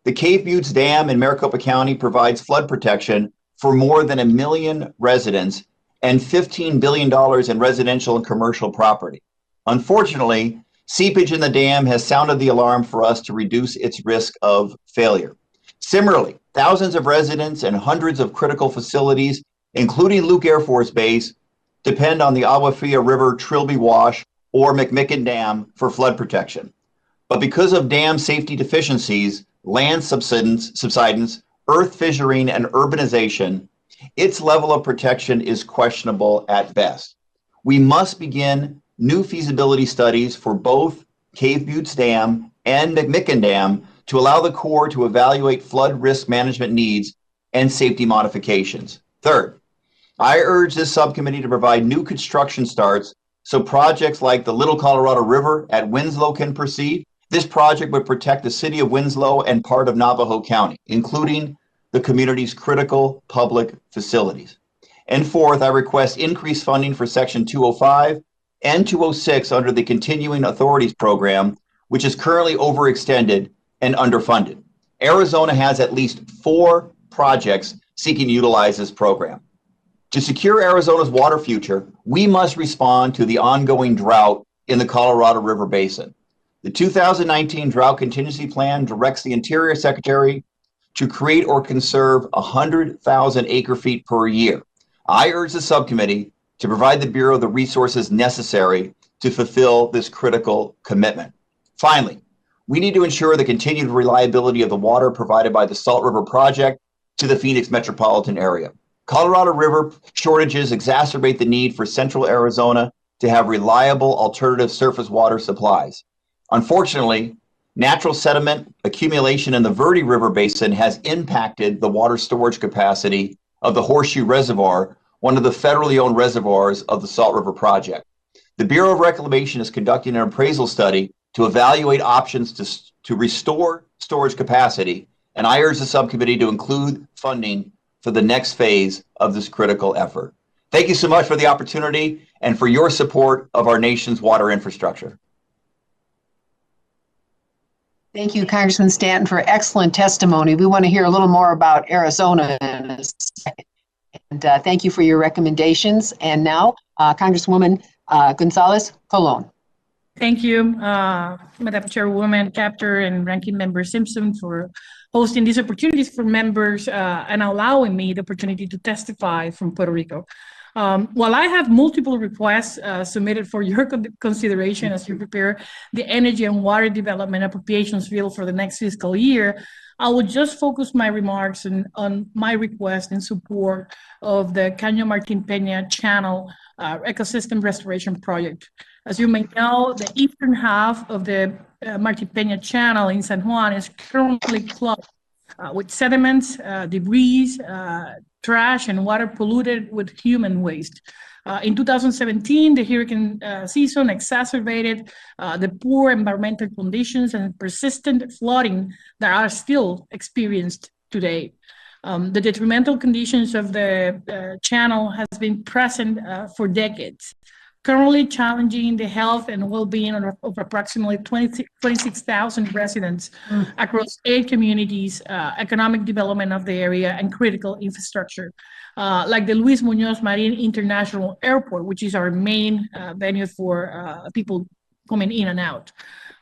the Cave Buttes Dam in Maricopa County provides flood protection for more than 1 million residents and $15 billion in residential and commercial property. Unfortunately, seepage in the dam has sounded the alarm for us to reduce its risk of failure. Similarly, thousands of residents and hundreds of critical facilities, including Luke Air Force Base, depend on the Agua Fria River Trilby Wash or McMicken Dam for flood protection. But because of dam safety deficiencies, land subsidence, earth fissuring, and urbanization, its level of protection is questionable at best. We must begin new feasibility studies for both Cave Buttes Dam and McMicken Dam to allow the Corps to evaluate flood risk management needs and safety modifications. Third, I urge this subcommittee to provide new construction starts so projects like the Little Colorado River at Winslow can proceed. This project would protect the city of Winslow and part of Navajo County, including the community's critical public facilities. And fourth, I request increased funding for Section 205 and 206 under the Continuing Authorities Program, which is currently overextended and underfunded. Arizona has at least 4 projects seeking to utilize this program. To secure Arizona's water future, we must respond to the ongoing drought in the Colorado River Basin. The 2019 Drought Contingency Plan directs the Interior Secretary to create or conserve 100,000 acre-feet per year. I urge the subcommittee to provide the Bureau the resources necessary to fulfill this critical commitment. Finally, we need to ensure the continued reliability of the water provided by the Salt River Project to the Phoenix metropolitan area. Colorado River shortages exacerbate the need for central Arizona to have reliable alternative surface water supplies. Unfortunately, natural sediment accumulation in the Verde River Basin has impacted the water storage capacity of the Horseshoe Reservoir, one of the federally owned reservoirs of the Salt River Project. The Bureau of Reclamation is conducting an appraisal study to evaluate options to restore storage capacity, and I urge the subcommittee to include funding for the next phase of this critical effort. Thank you so much for the opportunity and for your support of our nation's water infrastructure. Thank you, Congressman Stanton, for excellent testimony. We want to hear a little more about Arizona in a second. And thank you for your recommendations. And now, Congresswoman Gonzalez Colon. Thank you, Madam Chairwoman Chapter and Ranking Member Simpson for hosting these opportunities for members and allowing me the opportunity to testify from Puerto Rico. While I have multiple requests submitted for your consideration as you prepare the Energy and Water Development Appropriations Bill for the next fiscal year, I will just focus my remarks on my request in support of the Caño Martin Pena Channel Ecosystem Restoration Project. As you may know, the eastern half of the Martin Pena Channel in San Juan is currently clogged with sediments, debris, trash and water polluted with human waste. In 2017, the hurricane season exacerbated the poor environmental conditions and persistent flooding that are still experienced today. The detrimental conditions of the channel has been present for decades, currently challenging the health and well-being of approximately 26,000 residents across 8 communities, economic development of the area, and critical infrastructure, like the Luis Muñoz Marin International Airport, which is our main venue for people coming in and out.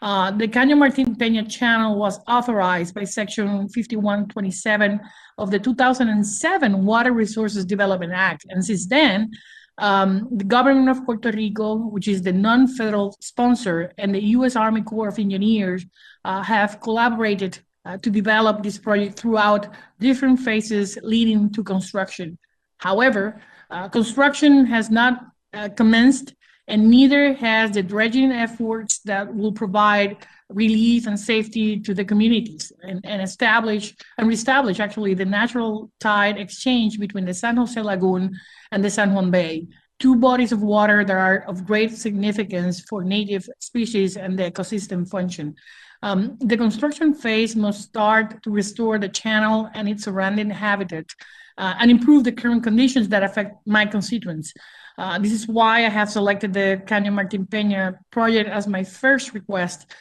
The Caño Martin Peña channel was authorized by Section 5127 of the 2007 Water Resources Development Act. And since then, the government of Puerto Rico, which is the non-federal sponsor, and the U.S. Army Corps of Engineers have collaborated to develop this project throughout different phases leading to construction. However, construction has not commenced, and neither has the dredging efforts that will provide relief and safety to the communities and reestablish actually the natural tide exchange between the San Jose Lagoon and the San Juan Bay, 2 bodies of water that are of great significance for native species and the ecosystem function. The construction phase must start to restore the channel and its surrounding habitat and improve the current conditions that affect my constituents. This is why I have selected the Caño Martin Peña project as my first request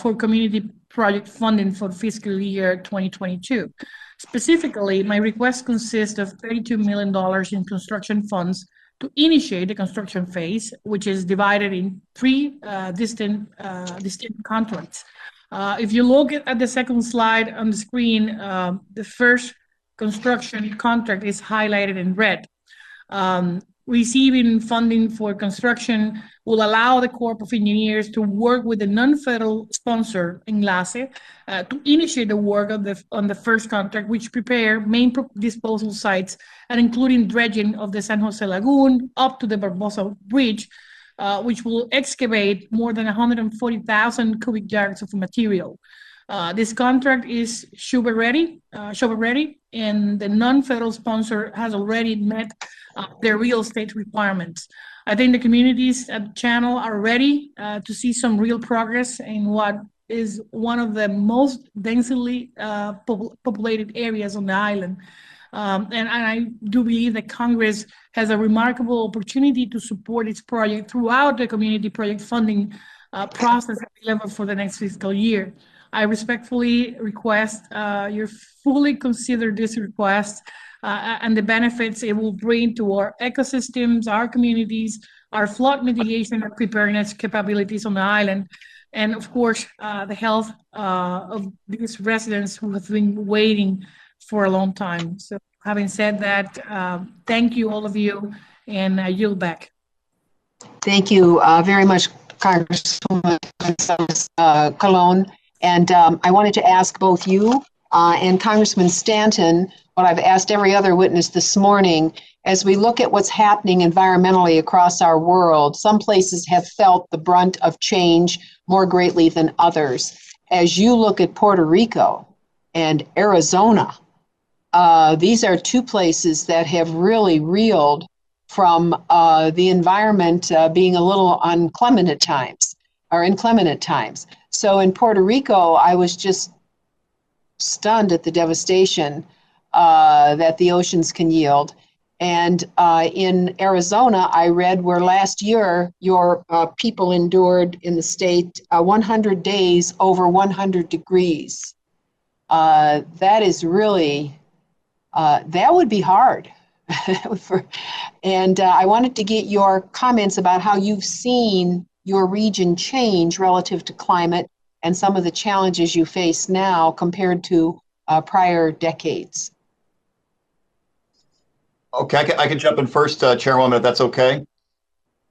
for community project funding for fiscal year 2022. Specifically, my request consists of $32 million in construction funds to initiate the construction phase, which is divided in 3 distinct contracts. If you look at the second slide on the screen, the first construction contract is highlighted in red. Receiving funding for construction will allow the Corps of Engineers to work with the non-federal sponsor, Enlace, to initiate the work on the first contract, which prepare main disposal sites and including dredging of the San Jose Lagoon up to the Barbosa Bridge, which will excavate more than 140,000 cubic yards of material. This contract is shovel-ready, and the non-federal sponsor has already met their real estate requirements. I think the communities at the channel are ready to see some real progress in what is one of the most densely populated areas on the island. And I do believe that Congress has a remarkable opportunity to support its project throughout the community project funding process level for the next fiscal year. I respectfully request you fully consider this request and the benefits it will bring to our ecosystems, our communities, our flood mitigation and preparedness capabilities on the island, and of course, the health of these residents who have been waiting for a long time. So having said that, thank you, all of you, and I yield back. Thank you very much, Congresswoman Colon. And I wanted to ask both you and Congressman Stanton what I've asked every other witness this morning. As we look at what's happening environmentally across our world, some places have felt the brunt of change more greatly than others. As you look at Puerto Rico and Arizona, these are 2 places that have really reeled from the environment being a little inclement at times. So in Puerto Rico, I was just stunned at the devastation that the oceans can yield. And in Arizona, I read where last year your people endured in the state 100 days over 100 degrees. That is really, that would be hard. And I wanted to get your comments about how you've seen your region change relative to climate and some of the challenges you face now compared to prior decades. Okay, I can jump in first, Chairwoman, if that's okay.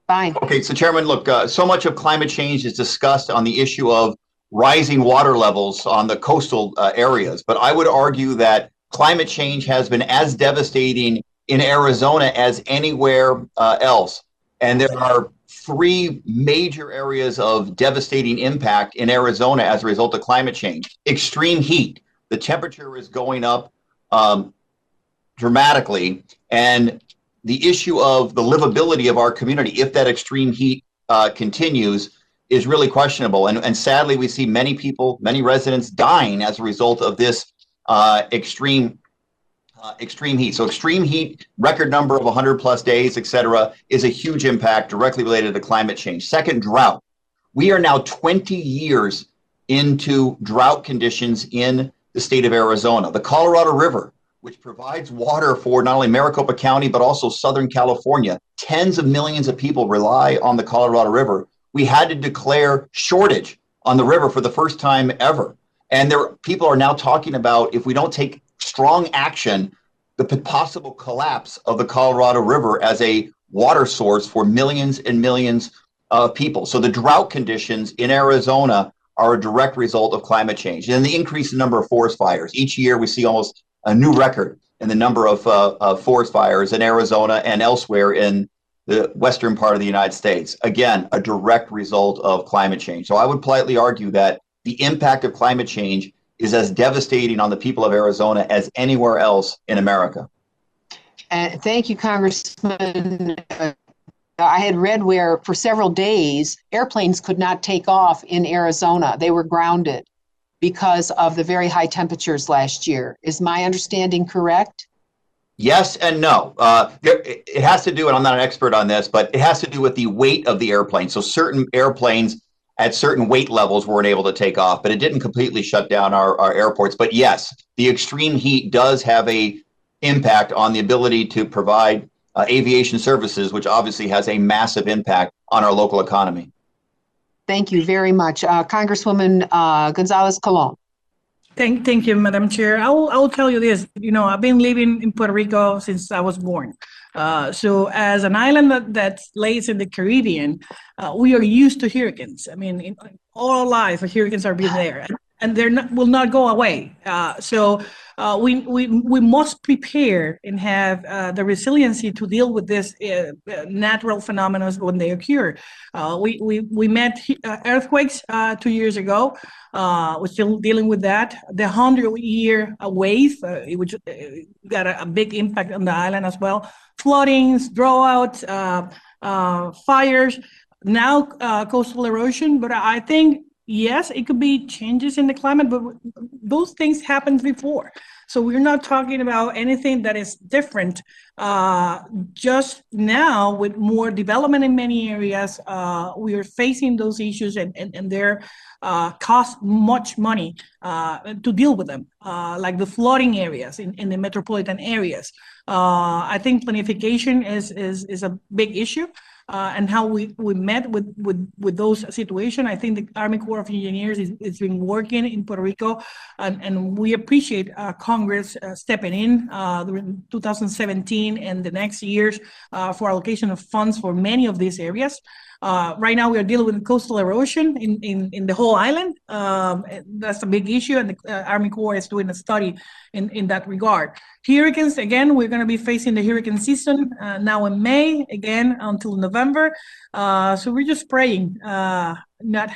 Fine. Okay, so Chairman, look, so much of climate change is discussed on the issue of rising water levels on the coastal areas, but I would argue that climate change has been as devastating in Arizona as anywhere else. And there are 3 major areas of devastating impact in Arizona as a result of climate change. Extreme heat. The temperature is going up dramatically. And the issue of the livability of our community, if that extreme heat continues, is really questionable. And sadly, we see many people, many residents dying as a result of this extreme heat. So extreme heat, record number of 100+ days, et cetera, is a huge impact directly related to climate change. Second, drought. We are now 20 years into drought conditions in the state of Arizona. The Colorado River, which provides water for not only Maricopa County, but also Southern California. Tens of millions of people rely on the Colorado River. We had to declare shortage on the river for the first time ever. And people are now talking about, if we don't take strong action, the possible collapse of the Colorado River as a water source for millions and millions of people. So the drought conditions in Arizona are a direct result of climate change. And the increase in number of forest fires. Each year we see almost a new record in the number of forest fires in Arizona and elsewhere in the western part of the United States. Again, a direct result of climate change. So I would politely argue that the impact of climate change is as devastating on the people of Arizona as anywhere else in America. Thank you, Congressman. I had read where for several days, airplanes could not take off in Arizona. They were grounded because of the very high temperatures last year. Is my understanding correct? Yes and no. It has to do, and I'm not an expert on this, but it has to do with the weight of the airplane. So certain airplanes at certain weight levels weren't able to take off, but it didn't completely shut down our airports. But yes, the extreme heat does have a impact on the ability to provide aviation services, which obviously has a massive impact on our local economy. Thank you very much. Congresswoman Gonzalez-Colon. Thank you, Madam Chair. I will tell you this. You know, I've been living in Puerto Rico since I was born. So as an island that lays in the Caribbean, we are used to hurricanes. I mean, all our life, hurricanes have been there, and will not go away. So we must prepare and have the resiliency to deal with this natural phenomena when they occur. We met earthquakes 2 years ago. We're still dealing with that. The 100-year wave, which got a big impact on the island as well. Floodings, drought, fires, now coastal erosion. But I think, yes, it could be changes in the climate, but those things happened before. So we're not talking about anything that is different. Just now, with more development in many areas, we are facing those issues, and they're cost much money to deal with them, like the flooding areas in the metropolitan areas. I think planification is a big issue. And how we met with those situations. I think the Army Corps of Engineers is been working in Puerto Rico, and we appreciate Congress stepping in during 2017 and the next years for allocation of funds for many of these areas. Right now, we are dealing with coastal erosion in the whole island. That's a big issue, and the Army Corps is doing a study in that regard. Hurricanes, again, we're going to be facing the hurricane season now in May, again, until November. So we're just praying not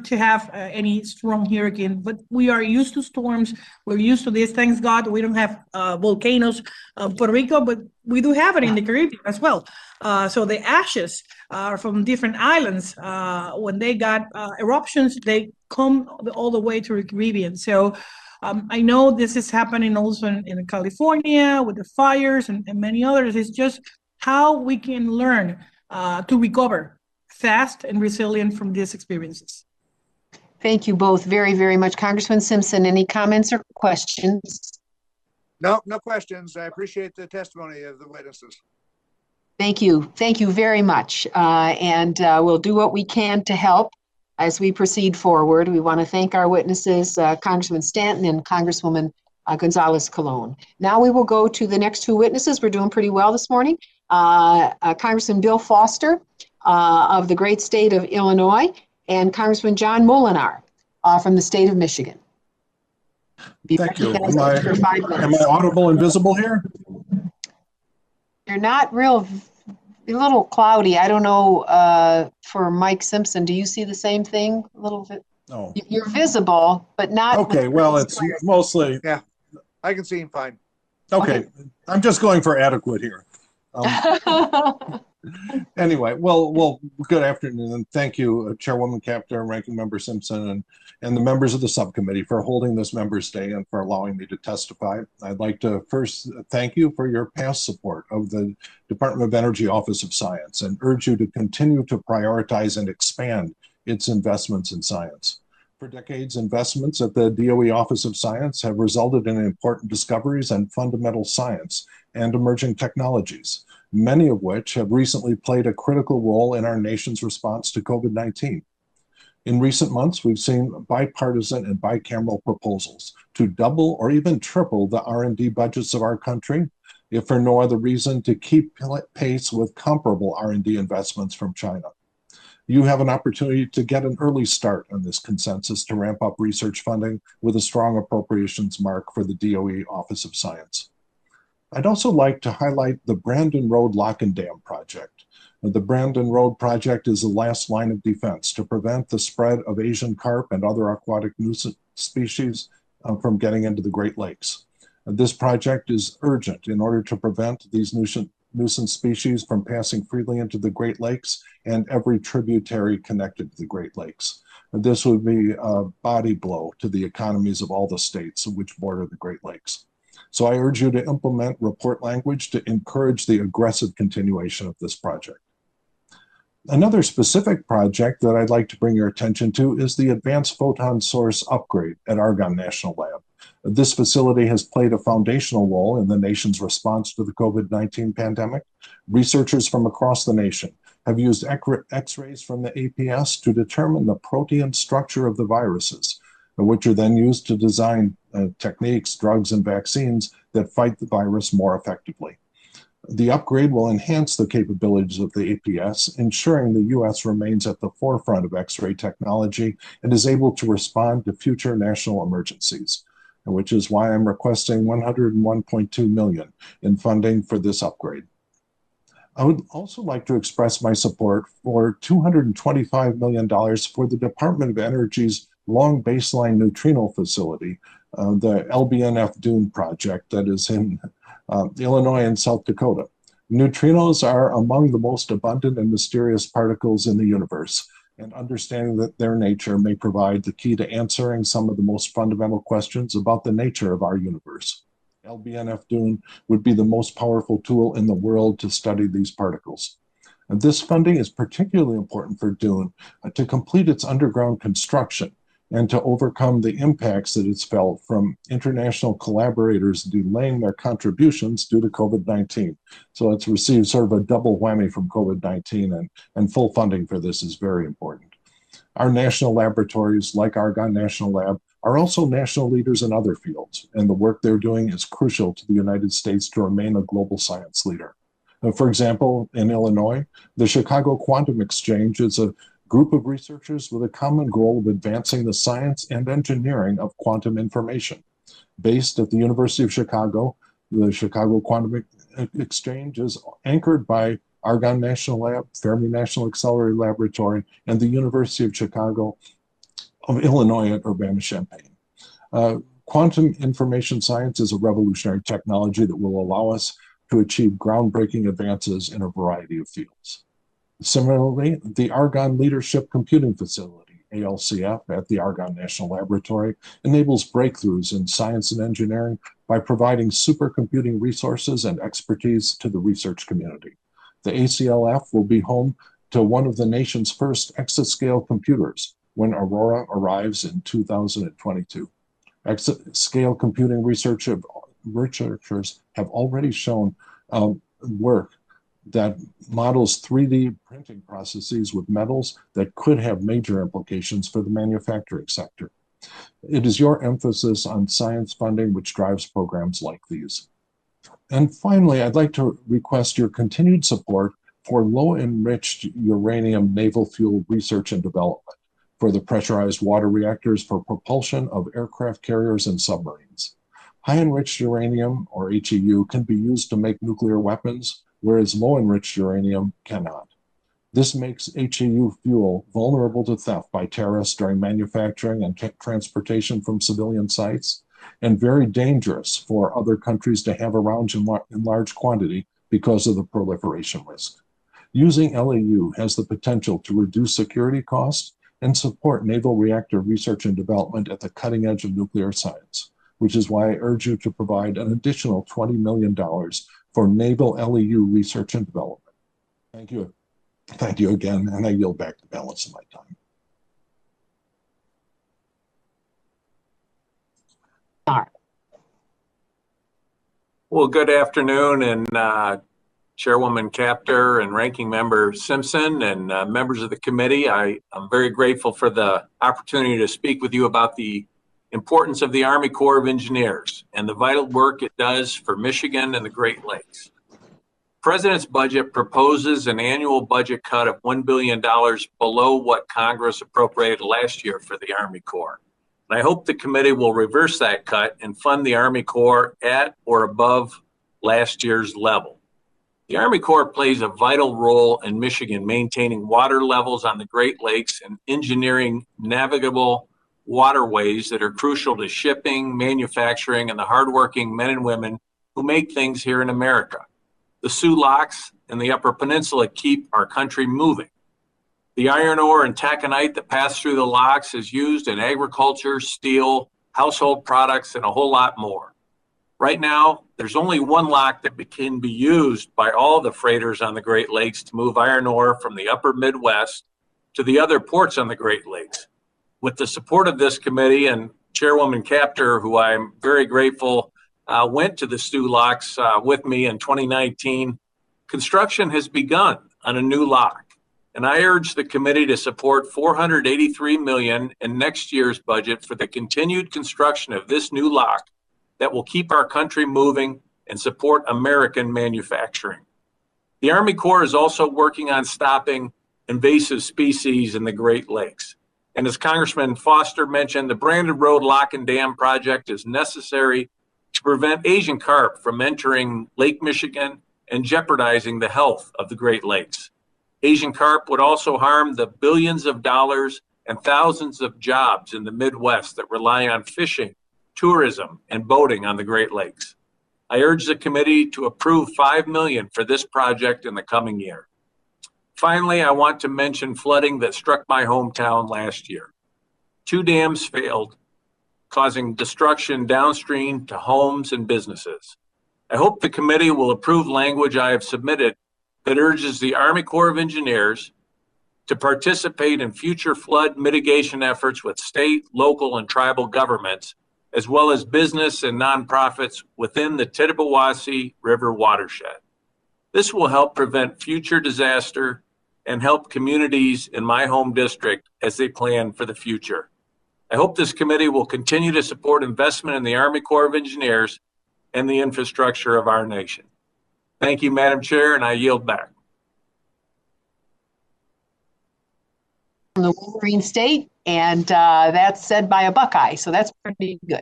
to have any strong hurricane, but we are used to storms. We're used to this. Thanks God, we don't have volcanoes in Puerto Rico, but we do have it in the Caribbean as well. So the ashes from different islands, when they got eruptions, they come all the way to the Caribbean. So I know this is happening also in California with the fires and many others. It's just how we can learn to recover fast and resilient from these experiences. Thank you both very, very much. Congressman Simpson, any comments or questions? No questions. I appreciate the testimony of the witnesses. Thank you. Thank you very much. And we'll do what we can to help as we proceed forward. We want to thank our witnesses, Congressman Stanton and Congresswoman Gonzalez-Colon. Now we will go to the next two witnesses. We're doing pretty well this morning. Congressman Bill Foster of the great state of Illinois, and Congressman John Molinar from the state of Michigan. Thank you. Am I audible and visible here? You're not a little cloudy. I don't know for Mike Simpson. Do you see the same thing a little bit? No. You're visible, but not. Okay, well, it's mostly. Yeah, I can see him fine. Okay, I'm just going for adequate here. Anyway, well, good afternoon, and thank you, Chairwoman Capter, Ranking Member Simpson, and the members of the subcommittee for holding this Members' Day and for allowing me to testify. I'd like to first thank you for your past support of the Department of Energy Office of Science and urge you to continue to prioritize and expand its investments in science. For decades, investments at the DOE Office of Science have resulted in important discoveries and fundamental science and emerging technologies, many of which have recently played a critical role in our nation's response to COVID-19. In recent months, we've seen bipartisan and bicameral proposals to double or even triple the R&D budgets of our country, if for no other reason to keep pace with comparable R&D investments from China. You have an opportunity to get an early start on this consensus to ramp up research funding with a strong appropriations mark for the DOE Office of Science. I'd also like to highlight the Brandon Road Lock and Dam project. The Brandon Road project is the last line of defense to prevent the spread of Asian carp and other aquatic nuisance species from getting into the Great Lakes. This project is urgent in order to prevent these nuisance species from passing freely into the Great Lakes and every tributary connected to the Great Lakes. This would be a body blow to the economies of all the states which border the Great Lakes. So I urge you to implement report language to encourage the aggressive continuation of this project. Another specific project that I'd like to bring your attention to is the Advanced Photon Source upgrade at Argonne National Lab. This facility has played a foundational role in the nation's response to the COVID-19 pandemic. Researchers from across the nation have used X-rays from the APS to determine the protein structure of the viruses, which are then used to design techniques, drugs, and vaccines that fight the virus more effectively. The upgrade will enhance the capabilities of the APS, ensuring the U.S. remains at the forefront of X-ray technology and is able to respond to future national emergencies, which is why I'm requesting $101.2 million in funding for this upgrade. I would also like to express my support for $225 million for the Department of Energy's Long Baseline Neutrino Facility, the LBNF Dune project that is in Illinois and South Dakota. Neutrinos are among the most abundant and mysterious particles in the universe, and understanding that their nature may provide the key to answering some of the most fundamental questions about the nature of our universe. LBNF Dune would be the most powerful tool in the world to study these particles. And this funding is particularly important for Dune to complete its underground construction and to overcome the impacts that it's felt from international collaborators delaying their contributions due to COVID-19. So it's received sort of a double whammy from COVID-19, and full funding for this is very important. Our national laboratories, like Argonne National Lab, are also national leaders in other fields, and the work they're doing is crucial to the United States to remain a global science leader. For example, in Illinois, the Chicago Quantum Exchange is a group of researchers with a common goal of advancing the science and engineering of quantum information. Based at the University of Chicago, the Chicago Quantum Exchange is anchored by Argonne National Lab, Fermi National Accelerator Laboratory, and the University of Chicago of Illinois at Urbana-Champaign. Quantum information science is a revolutionary technology that will allow us to achieve groundbreaking advances in a variety of fields. Similarly, the Argonne Leadership Computing Facility, ALCF, at the Argonne National Laboratory enables breakthroughs in science and engineering by providing supercomputing resources and expertise to the research community. The ACLF will be home to one of the nation's first exascale computers when Aurora arrives in 2022. Exascale computing researchers have already shown work that models 3D printing processes with metals that could have major implications for the manufacturing sector. It is your emphasis on science funding which drives programs like these. And finally, I'd like to request your continued support for low-enriched uranium naval fuel research and development for the pressurized water reactors for propulsion of aircraft carriers and submarines. High-enriched uranium, or HEU, can be used to make nuclear weapons, whereas low-enriched uranium cannot. This makes HEU fuel vulnerable to theft by terrorists during manufacturing and transportation from civilian sites. and very dangerous for other countries to have around in large quantity because of the proliferation risk. Using LEU has the potential to reduce security costs and support naval reactor research and development at the cutting edge of nuclear science, which is why I urge you to provide an additional $20 million for naval LEU research and development. Thank you. Thank you again, and I yield back the balance of my time. All right. Well, good afternoon, and Chairwoman Capter and Ranking Member Simpson and members of the committee. I'm very grateful for the opportunity to speak with you about the importance of the Army Corps of Engineers and the vital work it does for Michigan and the Great Lakes. President's budget proposes an annual budget cut of $1 billion below what Congress appropriated last year for the Army Corps. And I hope the committee will reverse that cut and fund the Army Corps at or above last year's level. The Army Corps plays a vital role in Michigan, maintaining water levels on the Great Lakes and engineering navigable waterways that are crucial to shipping, manufacturing, and the hardworking men and women who make things here in America. The Sioux Locks and the Upper Peninsula keep our country moving. The iron ore and taconite that pass through the locks is used in agriculture, steel, household products, and a whole lot more. Right now, there's only one lock that can be used by all the freighters on the Great Lakes to move iron ore from the upper Midwest to the other ports on the Great Lakes. With the support of this committee and Chairwoman Capter, who I'm very grateful went to the Sioux Locks with me in 2019, construction has begun on a new lock. And I urge the committee to support $483 million in next year's budget for the continued construction of this new lock that will keep our country moving and support American manufacturing. The Army Corps is also working on stopping invasive species in the Great Lakes. And as Congressman Foster mentioned, the Brandon Road Lock and Dam project is necessary to prevent Asian carp from entering Lake Michigan and jeopardizing the health of the Great Lakes. Asian carp would also harm the billions of dollars and thousands of jobs in the Midwest that rely on fishing, tourism, and boating on the Great Lakes. I urge the committee to approve $5 million for this project in the coming year. Finally, I want to mention flooding that struck my hometown last year. 2 dams failed, causing destruction downstream to homes and businesses. I hope the committee will approve language I have submitted that urges the Army Corps of Engineers to participate in future flood mitigation efforts with state, local, and tribal governments, as well as business and nonprofits within the Tittabawassee River watershed. This will help prevent future disaster and help communities in my home district as they plan for the future. I hope this committee will continue to support investment in the Army Corps of Engineers and the infrastructure of our nation. Thank you, Madam Chair, and I yield back. From the Wolverine State, and that's said by a Buckeye, so that's pretty good.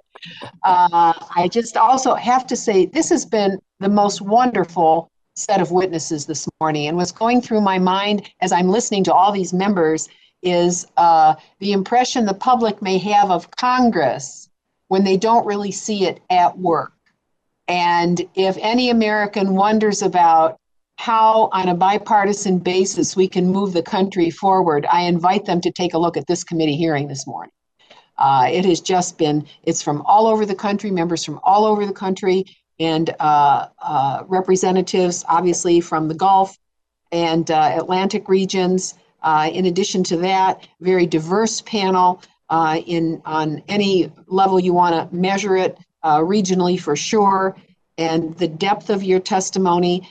I just also have to say this has been the most wonderful set of witnesses this morning, and what's going through my mind as I'm listening to all these members is the impression the public may have of Congress when they don't really see it at work. And if any American wonders about how on a bipartisan basis we can move the country forward, I invite them to take a look at this committee hearing this morning. It has just been, it's from all over the country, members from all over the country, and representatives obviously from the Gulf and Atlantic regions. In addition to that, very diverse panel on any level you want to measure it, regionally for sure, and the depth of your testimony.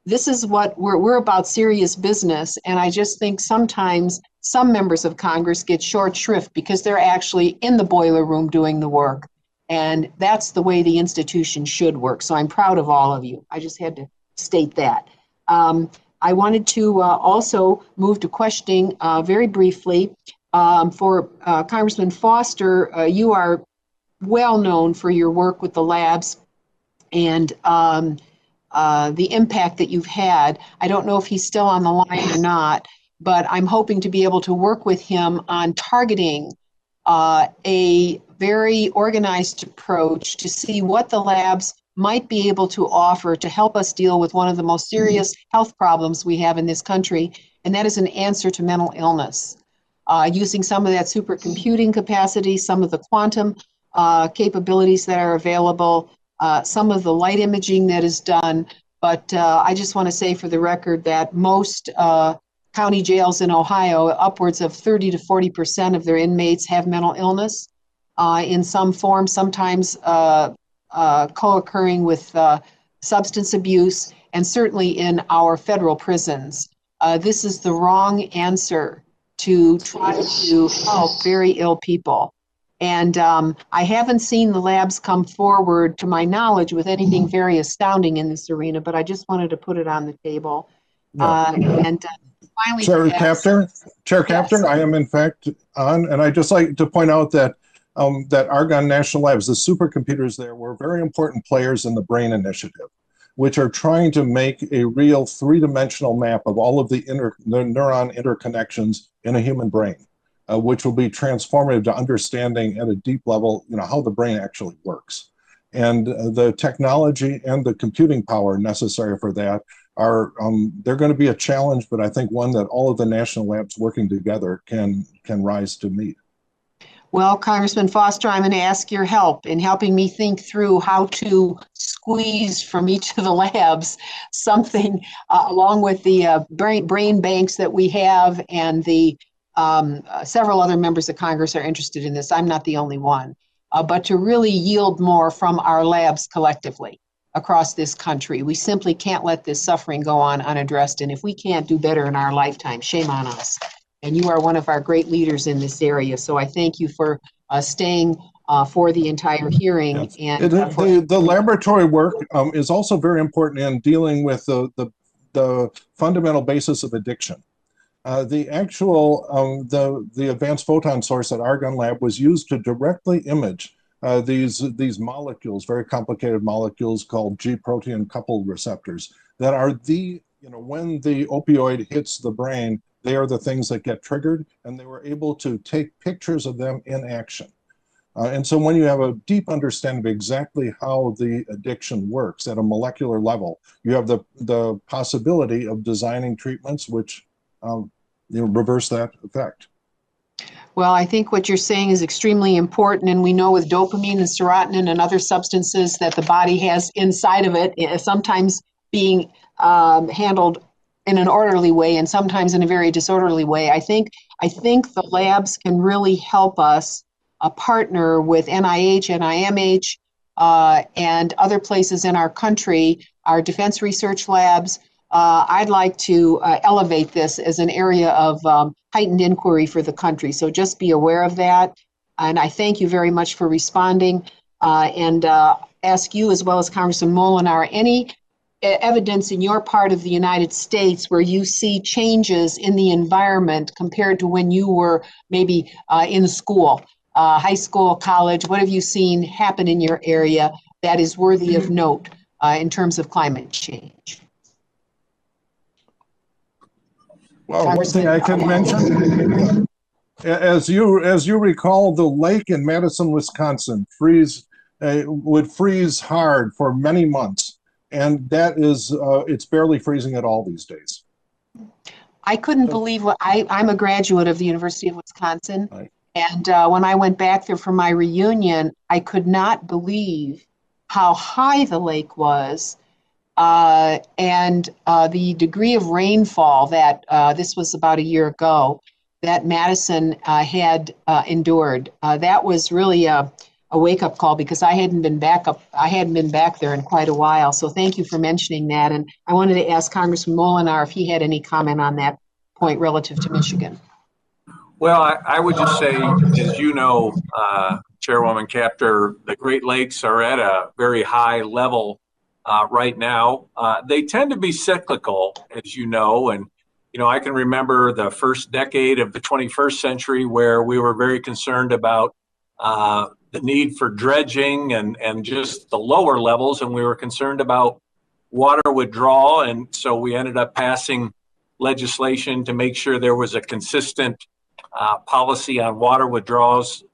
This is what we're about, serious business, and I just think sometimes some members of Congress get short shrift because they're actually in the boiler room doing the work, and that's the way the institution should work. So I'm proud of all of you. I just had to state that. I wanted to also move to questioning very briefly for Congressman Foster. You are well known for your work with the labs and the impact that you've had. I don't know if he's still on the line or not, but I'm hoping to be able to work with him on targeting a very organized approach to see what the labs might be able to offer to help us deal with one of the most serious health problems we have in this country, and that is an answer to mental illness. Using some of that supercomputing capacity, some of the quantum capabilities that are available, some of the light imaging that is done. But I just want to say for the record that most county jails in Ohio, upwards of 30 to 40% of their inmates have mental illness in some form, sometimes co-occurring with substance abuse, and certainly in our federal prisons. This is the wrong answer to try to help very ill people. And I haven't seen the labs come forward, to my knowledge, with anything very astounding in this arena, but I just wanted to put it on the table. And finally, Chair Captor, yes. I am in fact on, and I'd just like to point out that that Argonne National Labs, the supercomputers there, were very important players in the BRAIN initiative, which are trying to make a real three-dimensional map of all of the neuron interconnections in a human brain, which will be transformative to understanding at a deep level, how the brain actually works. And the technology and the computing power necessary for that are, they're going to be a challenge, but I think one that all of the national labs working together can rise to meet. Well, Congressman Foster, I'm going to ask your help in helping me think through how to squeeze from each of the labs something along with the brain banks that we have, and the several other members of Congress are interested in this. I'm not the only one, but to really yield more from our labs collectively across this country. We simply can't let this suffering go on unaddressed, and if we can't do better in our lifetime, shame on us. And you are one of our great leaders in this area. So I thank you for staying for the entire hearing. Yes. And the laboratory work is also very important in dealing with the fundamental basis of addiction. The actual, the advanced photon source at Argonne Lab was used to directly image these molecules, very complicated molecules called G-protein coupled receptors that are when the opioid hits the brain, they are the things that get triggered, and they were able to take pictures of them in action. And so when you have a deep understanding of exactly how the addiction works at a molecular level, you have the possibility of designing treatments which reverse that effect. well, I think what you're saying is extremely important, and we know with dopamine and serotonin and other substances that the body has inside of it, sometimes being handled in an orderly way and sometimes in a very disorderly way. I think the labs can really help us partner with NIH, NIMH, and other places in our country, our defense research labs. I'd like to elevate this as an area of heightened inquiry for the country. So just be aware of that. And I thank you very much for responding, and ask you, as well as Congressman Molinar, any evidence in your part of the United States where you see changes in the environment compared to when you were maybe in school, high school, college. What have you seen happen in your area that is worthy of note in terms of climate change? Well, one thing I can mention, as you recall, the lake in Madison, Wisconsin would freeze hard for many months. And that is, it's barely freezing at all these days. I couldn't believe what I'm a graduate of the University of Wisconsin. Right. And when I went back there for my reunion, I could not believe how high the lake was, and the degree of rainfall that this was about a year ago that Madison had endured. That was really a wake-up call, because I hadn't been back there in quite a while. So thank you for mentioning that. And I wanted to ask Congressman Molinar if he had any comment on that point relative to Michigan. Well, I would just say, as you know, Chairwoman Capter, the Great Lakes are at a very high level right now. They tend to be cyclical, as you know, and I can remember the first decade of the 21st century where we were very concerned about the need for dredging and just the lower levels, and we were concerned about water withdrawal, and so we ended up passing legislation to make sure there was a consistent policy on water withdrawals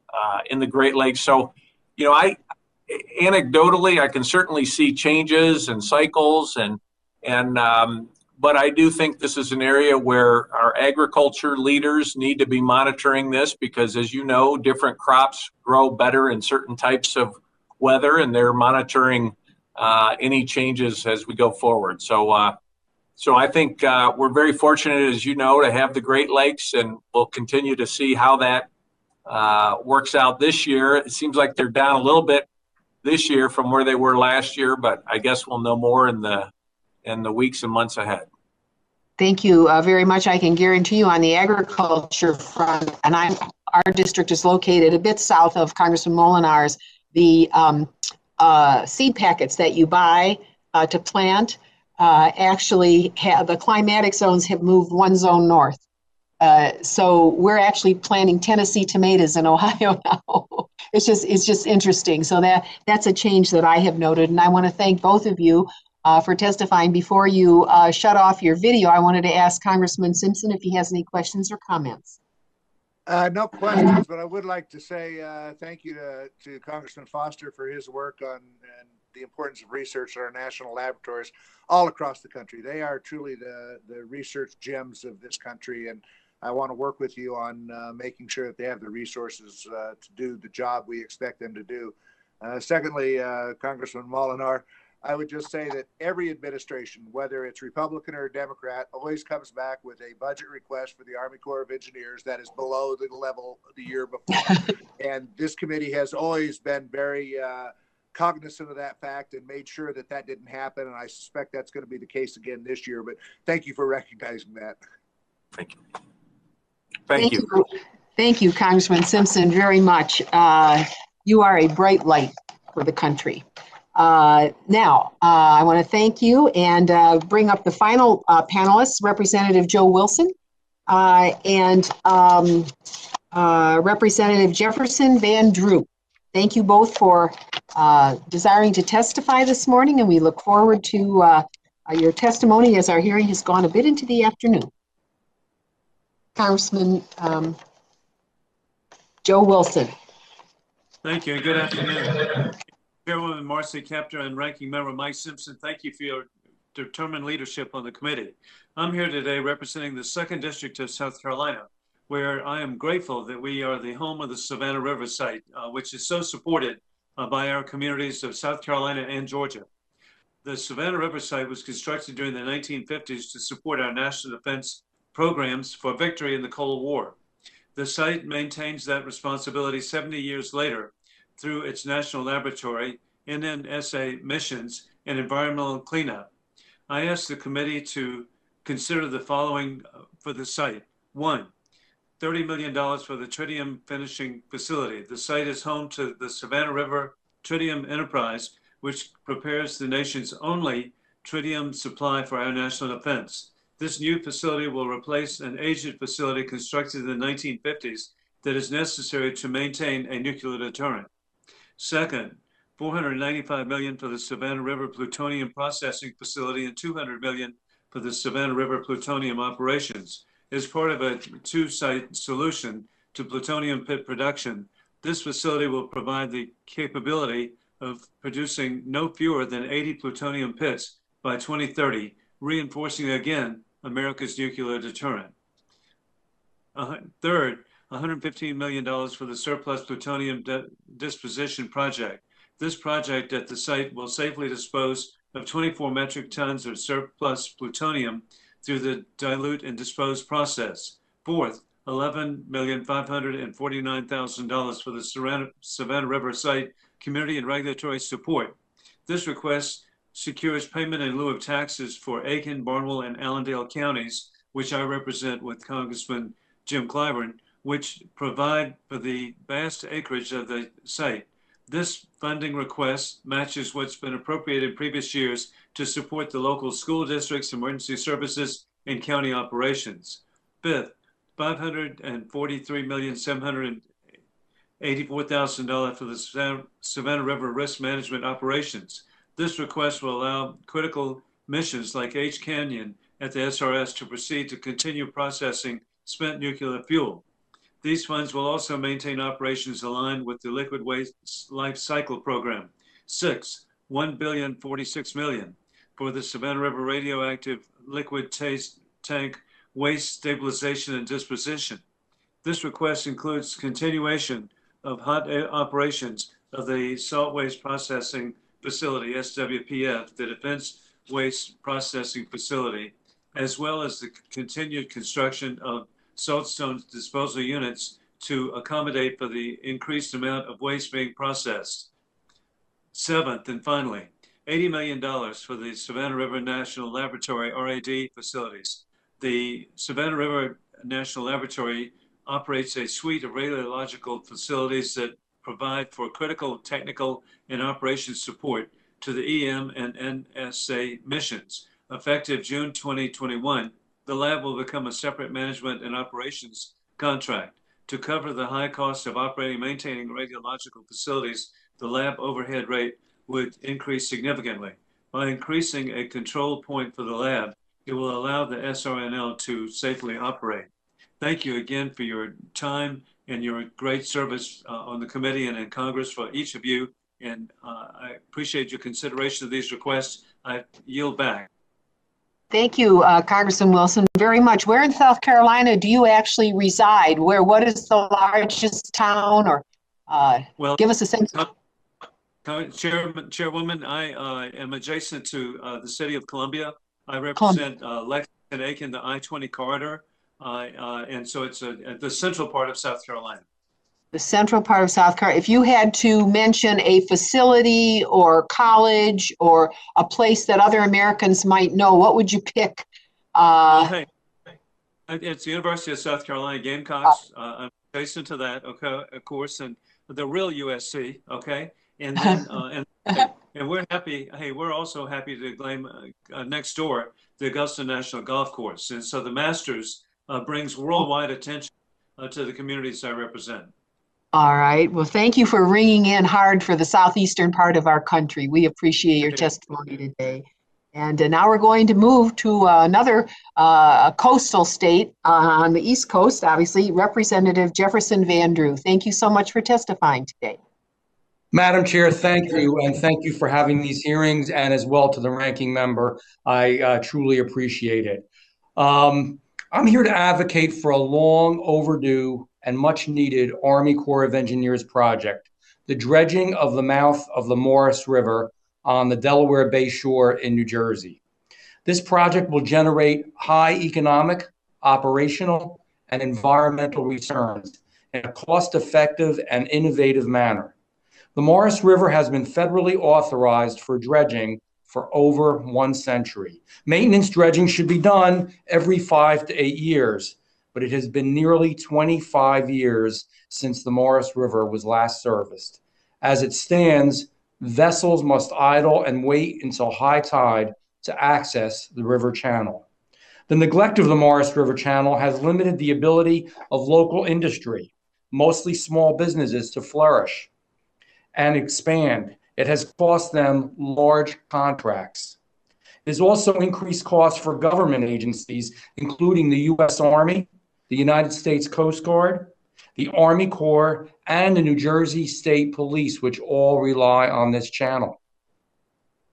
in the Great Lakes. So, you know, anecdotally, I can certainly see changes and cycles, but I do think this is an area where our agriculture leaders need to be monitoring this, because, as you know, different crops grow better in certain types of weather, and they're monitoring any changes as we go forward. So I think we're very fortunate, as you know, to have the Great Lakes, and we'll continue to see how that works out this year. It seems like they're down a little bit this year from where they were last year, but I guess we'll know more in the weeks and months ahead. Thank you very much. I can guarantee you on the agriculture front, and our district is located a bit south of Congressman Molinar's, the seed packets that you buy to plant actually have, the climatic zones have moved one zone north. So we're actually planting Tennessee tomatoes in Ohio now. It's just interesting. So that's a change that I have noted, and I want to thank both of you for testifying. Before you shut off your video, I wanted to ask Congressman Simpson if he has any questions or comments. No questions, but I would like to say thank you to Congressman Foster for his work on and the importance of research at our national laboratories all across the country. They are truly the research gems of this country, and I want to work with you on making sure that they have the resources to do the job we expect them to do. Secondly, Congressman Molinar, I would just say that every administration, whether it's Republican or Democrat, always comes back with a budget request for the Army Corps of Engineers that is below the level the year before. And this committee has always been very cognizant of that fact and made sure that that didn't happen. And I suspect that's going to be the case again this year. But thank you for recognizing that. Thank you. Thank you. Thank you, Congressman Simpson, very much. You are a bright light for the country. Now, I want to thank you and bring up the final panelists, Representative Joe Wilson and Representative Jefferson Van Drew. Thank you both for desiring to testify this morning, and we look forward to your testimony as our hearing has gone a bit into the afternoon. Congressman Joe Wilson. Thank you, and good afternoon. Chairwoman Marcy Kaptur and Ranking Member Mike Simpson, thank you for your determined leadership on the committee. I'm here today representing the 2nd District of South Carolina, where I am grateful that we are the home of the Savannah River site, which is so supported by our communities of South Carolina and Georgia. The Savannah River site was constructed during the 1950s to support our national defense programs for victory in the Cold War. The site maintains that responsibility 70 years later through its national laboratory, NNSA missions, and environmental cleanup. I asked the committee to consider the following for the site. 1, $30 million for the tritium finishing facility. The site is home to the Savannah River Tritium Enterprise, which prepares the nation's only tritium supply for our national defense. This new facility will replace an aged facility constructed in the 1950s that is necessary to maintain a nuclear deterrent. Second, $495 million for the Savannah River Plutonium Processing Facility and $200 million for the Savannah River Plutonium Operations. As part of a 2-site solution to plutonium pit production, this facility will provide the capability of producing no fewer than 80 plutonium pits by 2030, reinforcing again America's nuclear deterrent. Third, $115 million for the surplus plutonium disposition project. This project at the site will safely dispose of 24 metric tons of surplus plutonium through the dilute and dispose process. Fourth, $11,549,000 for the Savannah River site community and regulatory support. This request secures payment in lieu of taxes for Aiken, Barnwell, and Allendale counties, which I represent with Congressman Jim Clyburn, which provide for the vast acreage of the site. This funding request matches what's been appropriated in previous years to support the local school districts, emergency services, and county operations. Fifth, $543,784,000 for the Savannah River risk management operations. This request will allow critical missions like H Canyon at the SRS to proceed to continue processing spent nuclear fuel. These funds will also maintain operations aligned with the Liquid Waste Life Cycle Program. 6, $1,046,000,000 for the Savannah River Radioactive Liquid Tank Waste Stabilization and Disposition. This request includes continuation of hot operations of the Salt Waste Processing Facility, SWPF, the Defense Waste Processing Facility, as well as the continued construction of saltstone disposal units to accommodate for the increased amount of waste being processed. 7th, and finally, $80 million for the Savannah River National Laboratory, RAD facilities. The Savannah River National Laboratory operates a suite of radiological facilities that provide for critical technical and operations support to the EM and NSA missions. Effective June 2021, the lab will become a separate management and operations contract. To cover the high cost of operating and maintaining radiological facilities, the lab overhead rate would increase significantly. By increasing a control point for the lab, it will allow the SRNL to safely operate. Thank you again for your time and your great service on the committee and in Congress for each of you. And I appreciate your consideration of these requests. I yield back. Thank you, Congressman Wilson, very much. Where in South Carolina do you actually reside? What is the largest town, or well, give us a sense? Chairwoman, I am adjacent to the city of Columbia. I represent Lexington, Aiken, the I-20 corridor, and so it's the central part of South Carolina. The central part of South Carolina. If you had to mention a facility or college or a place that other Americans might know, what would you pick? Hey, it's the University of South Carolina Gamecocks. I'm adjacent to that, okay, of course, and the real USC, okay? And then, and we're happy, hey, we're also happy to claim next door, the Augusta National Golf Course. And so the Masters brings worldwide attention to the communities I represent. All right. Well, thank you for ringing in hard for the southeastern part of our country. We appreciate your testimony today. And now we're going to move to another coastal state on the East Coast, obviously, Representative Jefferson Van Drew. Thank you so much for testifying today. Madam Chair, thank you, and thank you for having these hearings, and as well to the ranking member. I truly appreciate it. I'm here to advocate for a long overdue and much needed Army Corps of Engineers project, the dredging of the mouth of the Morris River on the Delaware Bay shore in New Jersey. This project will generate high economic, operational, and environmental returns in a cost-effective and innovative manner. The Morris River has been federally authorized for dredging for over 1 century. Maintenance dredging should be done every 5 to 8 years, but it has been nearly 25 years since the Morris River was last serviced. As it stands, vessels must idle and wait until high tide to access the river channel. The neglect of the Morris River channel has limited the ability of local industry, mostly small businesses, to flourish and expand. It has cost them large contracts. It has also increased costs for government agencies, including the U.S. Army, the United States Coast Guard, the Army Corps, and the New Jersey State Police, which all rely on this channel.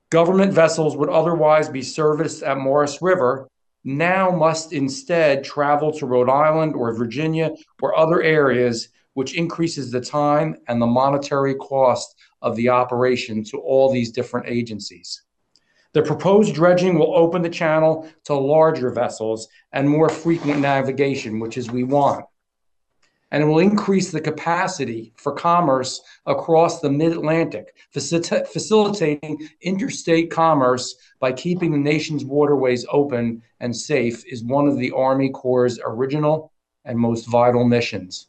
Government vessels would otherwise be serviced at Morris River, now must instead travel to Rhode Island or Virginia or other areas, which increases the time and the monetary cost of the operation to all these different agencies. The proposed dredging will open the channel to larger vessels and more frequent navigation, which is we want. And it will increase the capacity for commerce across the mid-Atlantic, facilitating interstate commerce by keeping the nation's waterways open and safe is one of the Army Corps' original and most vital missions.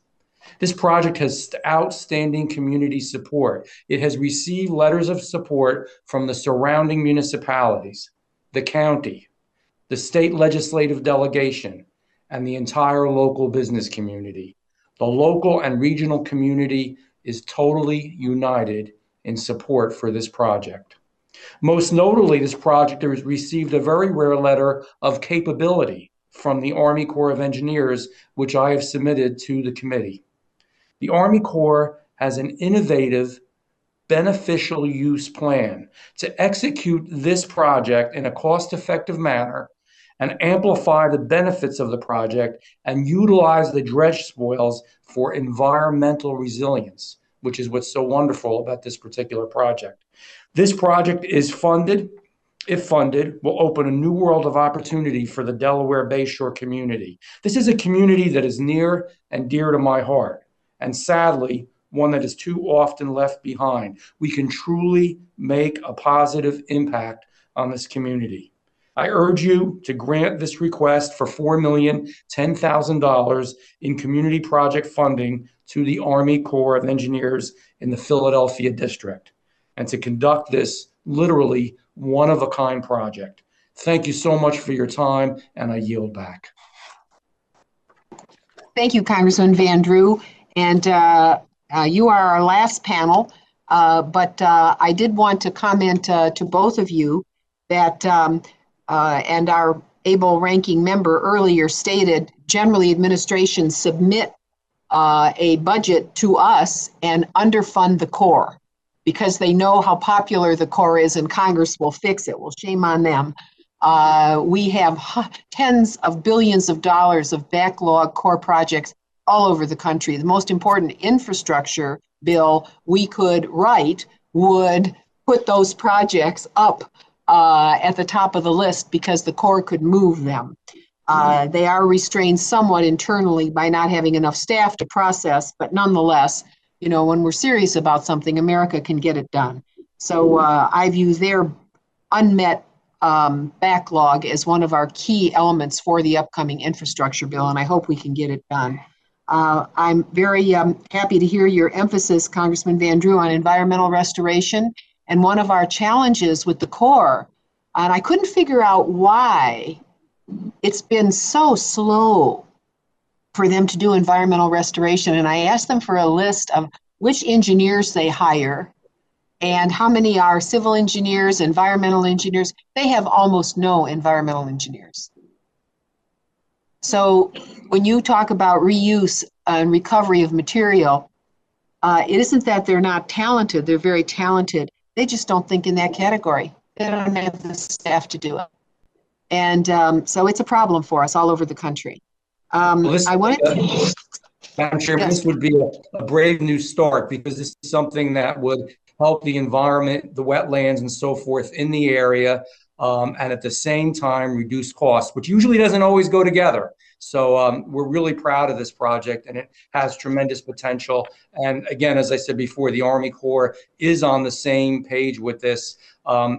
This project has outstanding community support. It has received letters of support from the surrounding municipalities, the county, the state legislative delegation, and the entire local business community. The local and regional community is totally united in support for this project. Most notably, this project has received a very rare letter of capability from the Army Corps of Engineers, which I have submitted to the committee. The Army Corps has an innovative beneficial use plan to execute this project in a cost-effective manner and amplify the benefits of the project and utilize the dredge spoils for environmental resilience, which is what's so wonderful about this particular project. This project is funded. If funded, will open a new world of opportunity for the Delaware Bayshore community. This is a community that is near and dear to my heart, and sadly, one that is too often left behind. We can truly make a positive impact on this community. I urge you to grant this request for $4,010,000 in community project funding to the Army Corps of Engineers in the Philadelphia district, and to conduct this literally one-of-a-kind project. Thank you so much for your time, and I yield back. Thank you, Congressman Van Drew. And you are our last panel, but I did want to comment to both of you that, and our able ranking member earlier stated, generally administrations submit a budget to us and underfund the Corps because they know how popular the Corps is and Congress will fix it. Well, shame on them. We have tens of billions of dollars of backlog Corps projects all over the country. The most important infrastructure bill we could write would put those projects up at the top of the list because the Corps could move them. They are restrained somewhat internally by not having enough staff to process, but nonetheless, you know, when we're serious about something, America can get it done. So I view their unmet backlog as one of our key elements for the upcoming infrastructure bill, and I hope we can get it done. I'm very happy to hear your emphasis, Congressman Van Drew, on environmental restoration. And one of our challenges with the Corps, and I couldn't figure out why it's been so slow for them to do environmental restoration. And I asked them for a list of which engineers they hire and how many are civil engineers, environmental engineers. They have almost no environmental engineers. So when you talk about reuse and recovery of material, it isn't that they're not talented, they're very talented. They just don't think in that category. They don't have the staff to do it. And so it's a problem for us all over the country. I wanted to... Madam Chairman, yes. This would be a brave new start because this is something that would help the environment, the wetlands and so forth in the area, and at the same time reduce costs, which usually doesn't always go together. So we're really proud of this project and it has tremendous potential. And again, as I said before, the Army Corps is on the same page with this.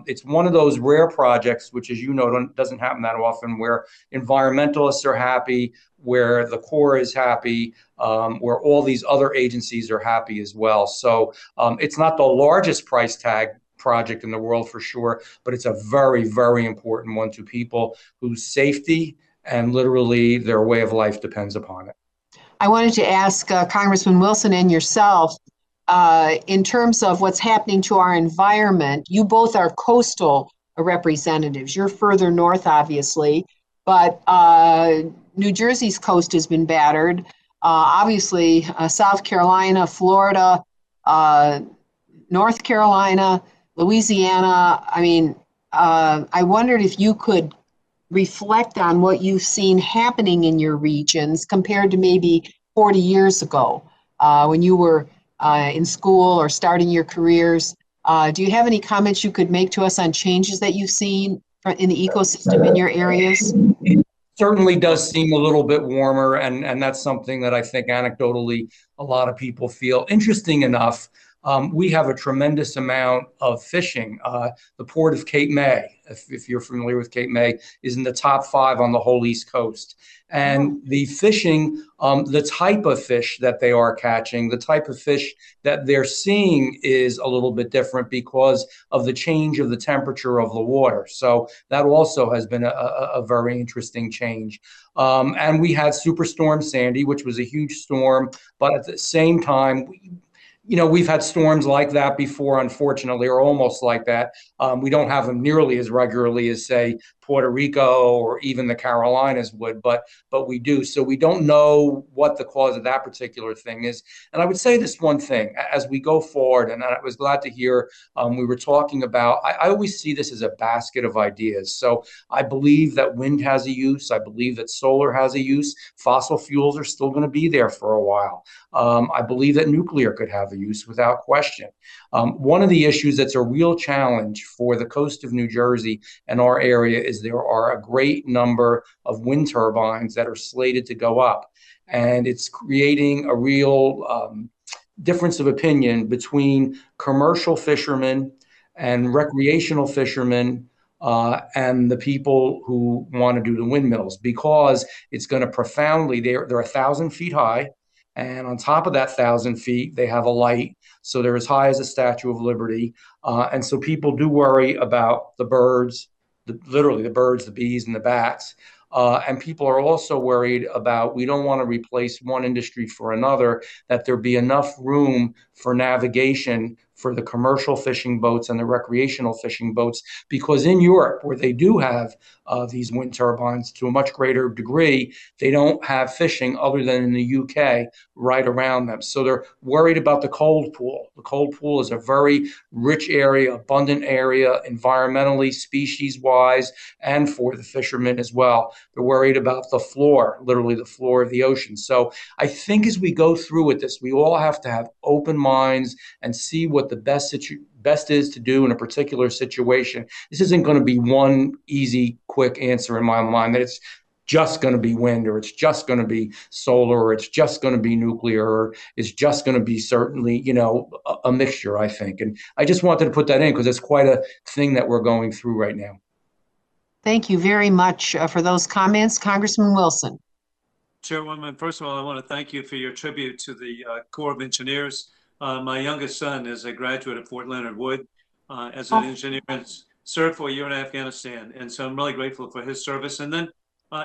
It's one of those rare projects, which as you know, doesn't happen that often, where environmentalists are happy, where the Corps is happy, where all these other agencies are happy as well. So it's not the largest price tag project in the world for sure, but it's a very, very important one to people whose safety and literally their way of life depends upon it. I wanted to ask Congressman Wilson and yourself, in terms of what's happening to our environment, you both are coastal representatives. You're further north, obviously, but New Jersey's coast has been battered. Obviously, South Carolina, Florida, North Carolina, Louisiana. I mean, I wondered if you could reflect on what you've seen happening in your regions compared to maybe 40 years ago when you were in school or starting your careers. Do you have any comments you could make to us on changes that you've seen in the ecosystem in your areas? It certainly does seem a little bit warmer, and that's something that I think anecdotally a lot of people feel. Interesting enough, we have a tremendous amount of fishing. The port of Cape May, if you're familiar with Cape May, is in the top 5 on the whole East Coast. And the fishing, the type of fish that they are catching, the type of fish that they're seeing is a little bit different because of the change of the temperature of the water. So that also has been a very interesting change. And we had Superstorm Sandy, which was a huge storm, but at the same time, you know, we've had storms like that before, unfortunately, or almost like that. We don't have them nearly as regularly as, say, Puerto Rico or even the Carolinas would, but we do. So we don't know what the cause of that particular thing is. And I would say this one thing as we go forward, and I was glad to hear we were talking about, I always see this as a basket of ideas. So I believe that wind has a use. I believe that solar has a use. Fossil fuels are still going to be there for a while. I believe that nuclear could have a use without question. One of the issues that's a real challenge for the coast of New Jersey and our area is there are a great number of wind turbines that are slated to go up. And it's creating a real difference of opinion between commercial fishermen and recreational fishermen and the people who want to do the windmills, because it's going to profoundly, they're 1,000 feet high. And on top of that 1,000 feet, they have a light. So they're as high as the Statue of Liberty. And so people do worry about the birds, literally the birds, the bees, and the bats. And people are also worried about, we don't want to replace one industry for another, that there be enough room for navigation for the commercial fishing boats and the recreational fishing boats, because in Europe, where they do have these wind turbines to a much greater degree, they don't have fishing other than in the UK right around them. So they're worried about the cold pool. The cold pool is a very rich area, abundant area, environmentally, species-wise, and for the fishermen as well. They're worried about the floor, literally the floor of the ocean. So I think as we go through with this, we all have to have open minds and see what the best is to do in a particular situation. This isn't going to be one easy, quick answer in my mind, that it's just going to be wind, or it's just going to be solar, or it's just going to be nuclear, or it's just going to be certainly, a mixture, I think. And I just wanted to put that in because it's quite a thing that we're going through right now. Thank you very much for those comments. Congressman Wilson. Chairwoman, first of all, I want to thank you for your tribute to the Corps of Engineers. My youngest son is a graduate of Fort Leonard Wood as an engineer and served for a year in Afghanistan. And so I'm really grateful for his service. And then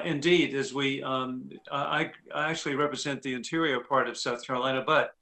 indeed, as I actually represent the interior part of South Carolina, but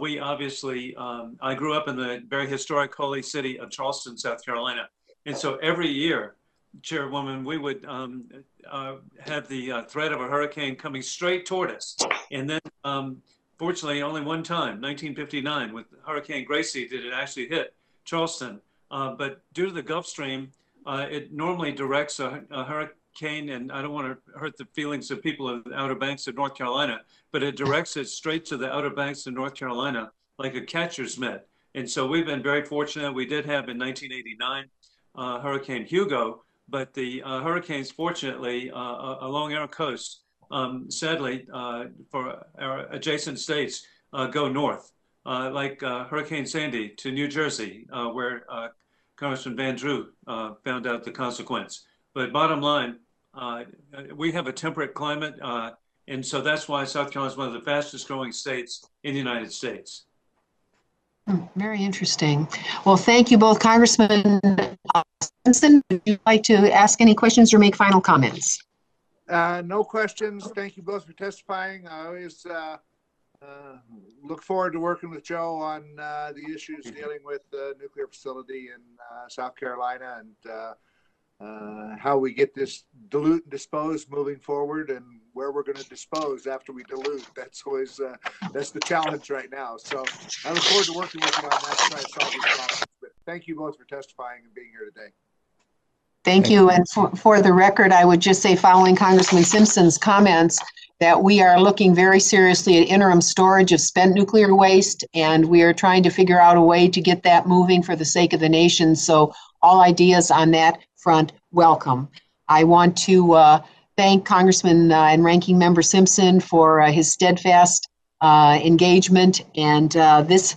we obviously, I grew up in the very historic holy city of Charleston, South Carolina. And so every year, Chairwoman, we would have the threat of a hurricane coming straight toward us. And then fortunately, only one time, 1959, with Hurricane Gracie, did it actually hit Charleston. But due to the Gulf Stream, it normally directs a hurricane, and I don't want to hurt the feelings of people of the Outer Banks of North Carolina, but it directs it straight to the Outer Banks of North Carolina like a catcher's mitt. And so we've been very fortunate. We did have in 1989 Hurricane Hugo, but the hurricanes, fortunately, along our coast, sadly, for our adjacent states, go north, like Hurricane Sandy to New Jersey, where Congressman Van Drew found out the consequence. But bottom line, we have a temperate climate, and so that's why South Carolina is one of the fastest growing states in the United States. Very interesting. Well, thank you both. Congressman Simpson, would you like to ask any questions or make final comments? No questions. Thank you both for testifying. I always look forward to working with Joe on the issues dealing with the nuclear facility in South Carolina and how we get this dilute and dispose moving forward, and where we're going to dispose after we dilute. That's always that's the challenge right now. So I look forward to working with you on that to try to solve these problems. But thank you both for testifying and being here today. Thank you. And for the record, I would just say, following Congressman Simpson's comments, that we are looking very seriously at interim storage of spent nuclear waste, and we are trying to figure out a way to get that moving for the sake of the nation. So all ideas on that front, welcome. I want to thank Congressman and Ranking Member Simpson for his steadfast engagement, and this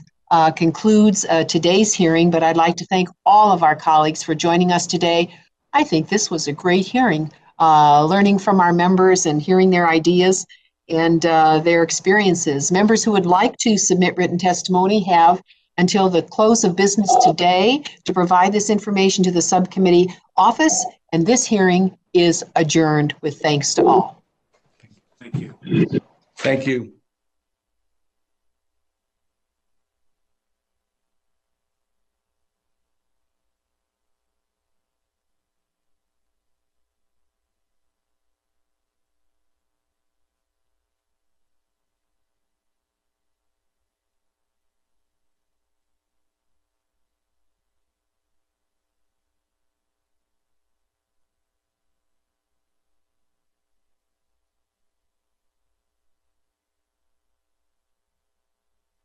concludes today's hearing, but I'd like to thank all of our colleagues for joining us today. I think this was a great hearing, learning from our members and hearing their ideas and their experiences. Members who would like to submit written testimony have until the close of business today to provide this information to the subcommittee office, and this hearing is adjourned with thanks to all. Thank you. Thank you.